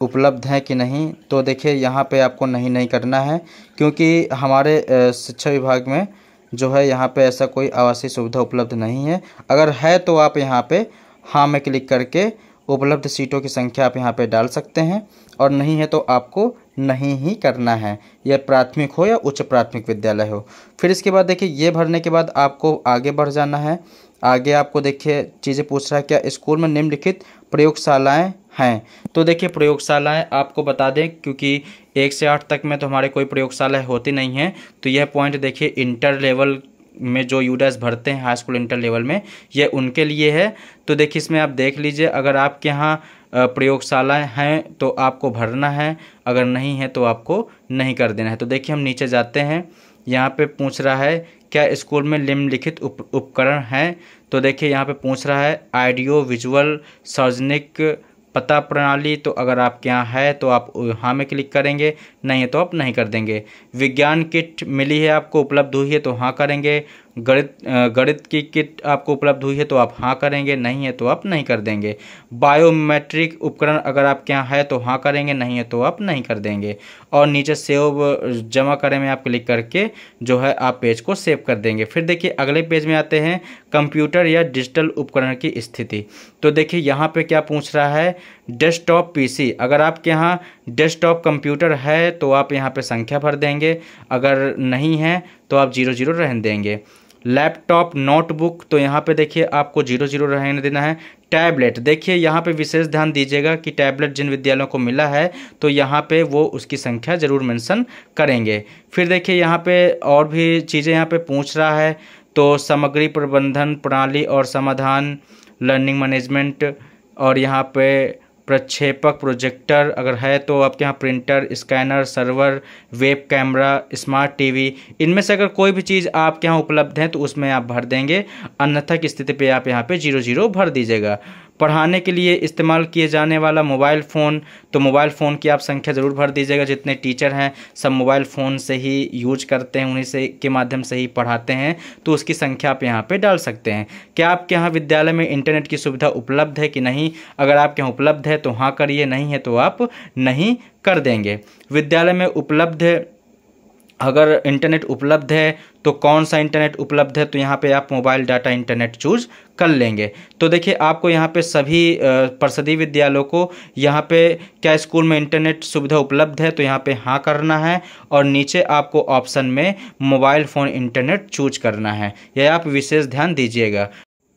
उपलब्ध हैं कि नहीं। तो देखिए यहाँ पे आपको नहीं करना है, क्योंकि हमारे शिक्षा विभाग में जो है यहाँ पे ऐसा कोई आवासीय सुविधा उपलब्ध नहीं है। अगर है तो आप यहाँ पे हाँ में क्लिक करके उपलब्ध सीटों की संख्या आप यहाँ पे डाल सकते हैं, और नहीं है तो आपको नहीं ही करना है, यह प्राथमिक हो या उच्च प्राथमिक विद्यालय हो। फिर इसके बाद देखिए ये भरने के बाद आपको आगे बढ़ जाना है। आगे आपको देखिए चीज़ें पूछ रहा है क्या स्कूल में निम्नलिखित प्रयोगशालाएं हैं। तो देखिए प्रयोगशालाएं आपको बता दें, क्योंकि 1 से 8 तक में तो हमारे कोई प्रयोगशालाएं होती नहीं हैं, तो यह पॉइंट देखिए इंटर लेवल में जो यूडैस भरते हैं हाई स्कूल इंटर लेवल में, ये उनके लिए है। तो देखिए इसमें आप देख लीजिए, अगर आपके यहाँ प्रयोगशालाएं हैं तो आपको भरना है, अगर नहीं है तो आपको नहीं कर देना है। तो देखिए हम नीचे जाते हैं, यहाँ पे पूछ रहा है क्या स्कूल में निम्नलिखित उपकरण हैं। तो देखिए यहाँ पे पूछ रहा है ऑडियो विजुअल सार्वजनिक पता प्रणाली, तो अगर आपके यहाँ है तो आप हाँ में क्लिक करेंगे, नहीं है तो आप नहीं कर देंगे। विज्ञान किट मिली है आपको, उपलब्ध हुई है तो हाँ करेंगे। गणित की किट आपको उपलब्ध हुई है तो आप हाँ करेंगे, नहीं है तो आप नहीं कर देंगे। बायोमेट्रिक उपकरण अगर आपके यहाँ है तो हाँ करेंगे, नहीं है तो आप नहीं कर देंगे। और नीचे सेव जमा करें में आप क्लिक करके जो है आप पेज को सेव कर देंगे। फिर देखिए अगले पेज में आते हैं, कंप्यूटर या डिजिटल उपकरण की स्थिति। तो देखिए यहाँ पे क्या पूछ रहा है, डेस्कटॉप पीसी। अगर आपके यहाँ डेस्कटॉप कंप्यूटर है तो आप यहाँ पे संख्या भर देंगे, अगर नहीं है तो आप 00 रहने देंगे। लैपटॉप नोटबुक, तो यहाँ पे देखिए आपको 00 रहने देना है। टैबलेट, देखिए यहाँ पे विशेष ध्यान दीजिएगा कि टैबलेट जिन विद्यालयों को मिला है तो यहाँ पे वो उसकी संख्या जरूर मेंशन करेंगे। फिर देखिए यहाँ पे और भी चीज़ें यहाँ पे पूछ रहा है, तो सामग्री प्रबंधन प्रणाली और समाधान, लर्निंग मैनेजमेंट, और यहाँ पे प्रक्षेपक प्रोजेक्टर अगर है तो आपके यहाँ printer, scanner, server, web camera, smart TV, इनमें से अगर कोई भी चीज़ आपके यहाँ उपलब्ध है तो उसमें आप भर देंगे, अन्यथा की स्थिति पे आप यहाँ पे 00 भर दीजिएगा। पढ़ाने के लिए इस्तेमाल किए जाने वाला मोबाइल फ़ोन, तो मोबाइल फ़ोन की आप संख्या ज़रूर भर दीजिएगा। जितने टीचर हैं सब मोबाइल फ़ोन से ही यूज करते हैं, उन्हीं से के माध्यम से ही पढ़ाते हैं, तो उसकी संख्या आप यहाँ पे डाल सकते हैं। क्या आपके यहाँ विद्यालय में इंटरनेट की सुविधा उपलब्ध है कि नहीं। अगर आपके यहाँ उपलब्ध है तो हाँ करिए, नहीं है तो आप नहीं कर देंगे। विद्यालय में उपलब्ध, अगर इंटरनेट उपलब्ध है तो कौन सा इंटरनेट उपलब्ध है, तो यहाँ पे आप मोबाइल डाटा इंटरनेट चूज कर लेंगे। तो देखिए आपको यहाँ पे सभी परिषदीय विद्यालयों को यहाँ पे क्या स्कूल में इंटरनेट सुविधा उपलब्ध है, तो यहाँ पे हाँ करना है, और नीचे आपको ऑप्शन में मोबाइल फ़ोन इंटरनेट चूज करना है, यह आप विशेष ध्यान दीजिएगा।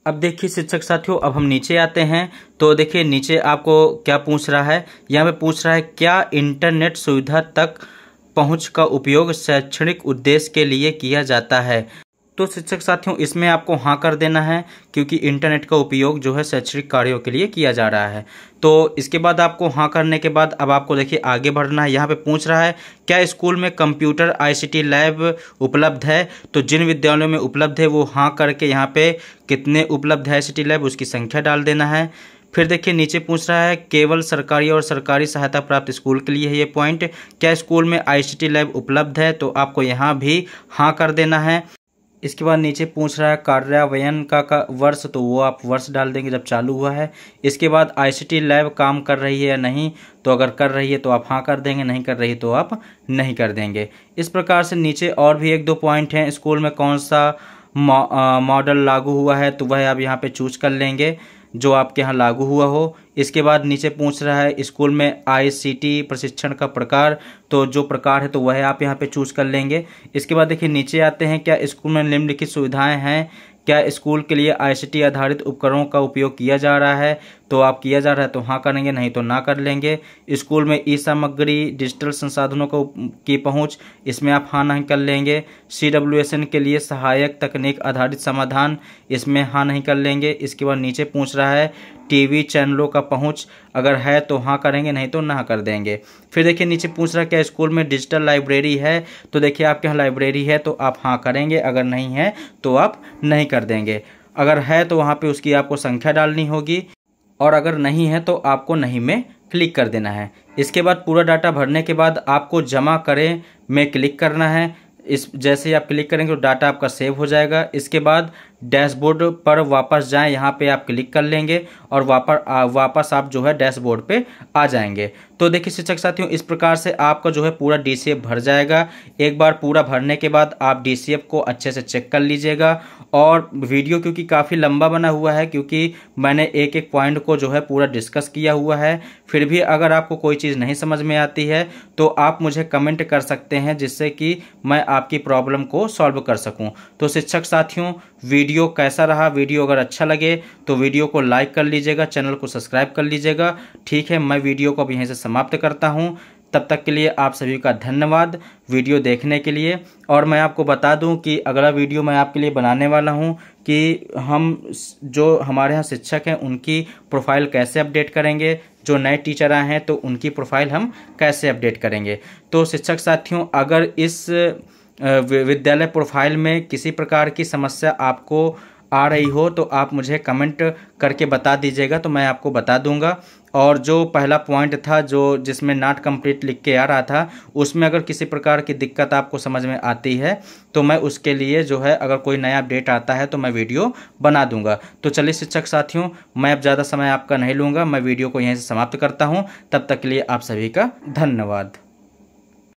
अब देखिए शिक्षक साथियों, अब हम नीचे आते हैं, तो देखिए नीचे आपको क्या पूछ रहा है, यहाँ पे पूछ रहा है क्या इंटरनेट सुविधा तक पहुंच का उपयोग शैक्षणिक उद्देश्य के लिए किया जाता है। तो शिक्षक साथियों इसमें आपको हाँ कर देना है, क्योंकि इंटरनेट का उपयोग जो है शैक्षणिक कार्यों के लिए किया जा रहा है। तो इसके बाद आपको हाँ करने के बाद अब आपको देखिए आगे बढ़ना है। यहाँ पे पूछ रहा है क्या स्कूल में कंप्यूटर ICT लैब उपलब्ध है। तो जिन विद्यालयों में उपलब्ध है वो हाँ करके यहाँ पे कितने उपलब्ध है ICT लैब उसकी संख्या डाल देना है। फिर देखिए नीचे पूछ रहा है केवल सरकारी और सरकारी सहायता प्राप्त स्कूल के लिए है ये पॉइंट, क्या स्कूल में ICT लैब उपलब्ध है, तो आपको यहाँ भी हाँ कर देना है। इसके बाद नीचे पूछ रहा है कार्यान्वयन का वर्ष, तो वो आप वर्ष डाल देंगे जब चालू हुआ है। इसके बाद ICT लैब काम कर रही है या नहीं, तो अगर कर रही है तो आप हाँ कर देंगे, नहीं कर रही है तो आप नहीं कर देंगे। इस प्रकार से नीचे और भी 1-2 पॉइंट हैं, स्कूल में कौन सा मॉडल लागू हुआ है तो वह आप यहाँ पे चूज कर लेंगे जो आपके यहाँ लागू हुआ हो। इसके बाद नीचे पूछ रहा है स्कूल में ICT प्रशिक्षण का प्रकार, तो जो प्रकार है तो वह आप यहाँ पे चूज कर लेंगे। इसके बाद देखिए नीचे आते हैं क्या स्कूल में निम्नलिखित सुविधाएं हैं, क्या स्कूल के लिए ICT आधारित उपकरणों का उपयोग किया जा रहा है, तो आप किया जा रहा है तो हाँ करेंगे, नहीं तो ना कर लेंगे। स्कूल में ई सामग्री डिजिटल संसाधनों की पहुँच, इसमें आप हाँ नहीं कर लेंगे। CWSN के लिए सहायक तकनीक आधारित समाधान, इसमें हाँ नहीं कर लेंगे। इसके बाद नीचे पूछ रहा है टीवी चैनलों का पहुंच, अगर है तो हाँ करेंगे, नहीं तो ना कर देंगे। फिर देखिए नीचे पूछ रहा है क्या स्कूल में डिजिटल लाइब्रेरी है, तो देखिए आपके यहाँ लाइब्रेरी है तो आप हाँ करेंगे, अगर नहीं है तो आप नहीं कर देंगे। अगर है तो वहाँ पे उसकी आपको संख्या डालनी होगी, और अगर नहीं है तो आपको नहीं में क्लिक कर देना है। इसके बाद पूरा डाटा भरने के बाद आपको जमा करें में क्लिक करना है। इस जैसे ही आप क्लिक करेंगे तो डाटा आपका सेव हो जाएगा। इसके बाद डैशबोर्ड पर वापस जाएं, यहाँ पे आप क्लिक कर लेंगे और वापस आप जो है डैशबोर्ड पे आ जाएंगे। तो देखिए शिक्षक साथियों, इस प्रकार से आपका जो है पूरा DCF भर जाएगा। एक बार पूरा भरने के बाद आप DCF को अच्छे से चेक कर लीजिएगा। और वीडियो क्योंकि काफ़ी लंबा बना हुआ है, क्योंकि मैंने एक एक पॉइंट को जो है पूरा डिस्कस किया हुआ है, फिर भी अगर आपको कोई चीज़ नहीं समझ में आती है तो आप मुझे कमेंट कर सकते हैं, जिससे कि मैं आपकी प्रॉब्लम को सॉल्व कर सकूं। तो शिक्षक साथियों, वीडियो कैसा रहा? वीडियो अगर अच्छा लगे तो वीडियो को लाइक कर लीजिएगा, चैनल को सब्सक्राइब कर लीजिएगा। ठीक है, मैं वीडियो को अब यहीं से समाप्त करता हूं। तब तक के लिए आप सभी का धन्यवाद वीडियो देखने के लिए। और मैं आपको बता दूं कि अगला वीडियो मैं आपके लिए बनाने वाला हूं कि हम जो हमारे यहाँ शिक्षक हैं उनकी प्रोफाइल कैसे अपडेट करेंगे, जो नए टीचर आए हैं तो उनकी प्रोफाइल हम कैसे अपडेट करेंगे। तो शिक्षक साथियों, अगर इस विद्यालय प्रोफाइल में किसी प्रकार की समस्या आपको आ रही हो तो आप मुझे कमेंट करके बता दीजिएगा, तो मैं आपको बता दूंगा। और जो पहला पॉइंट था जिसमें नॉट कंप्लीट लिख के आ रहा था, उसमें अगर किसी प्रकार की दिक्कत आपको समझ में आती है तो मैं उसके लिए जो है अगर कोई नया अपडेट आता है तो मैं वीडियो बना दूंगा। तो चलिए शिक्षक साथियों, मैं अब ज़्यादा समय आपका नहीं लूँगा, मैं वीडियो को यहीं से समाप्त करता हूँ। तब तक के लिए आप सभी का धन्यवाद।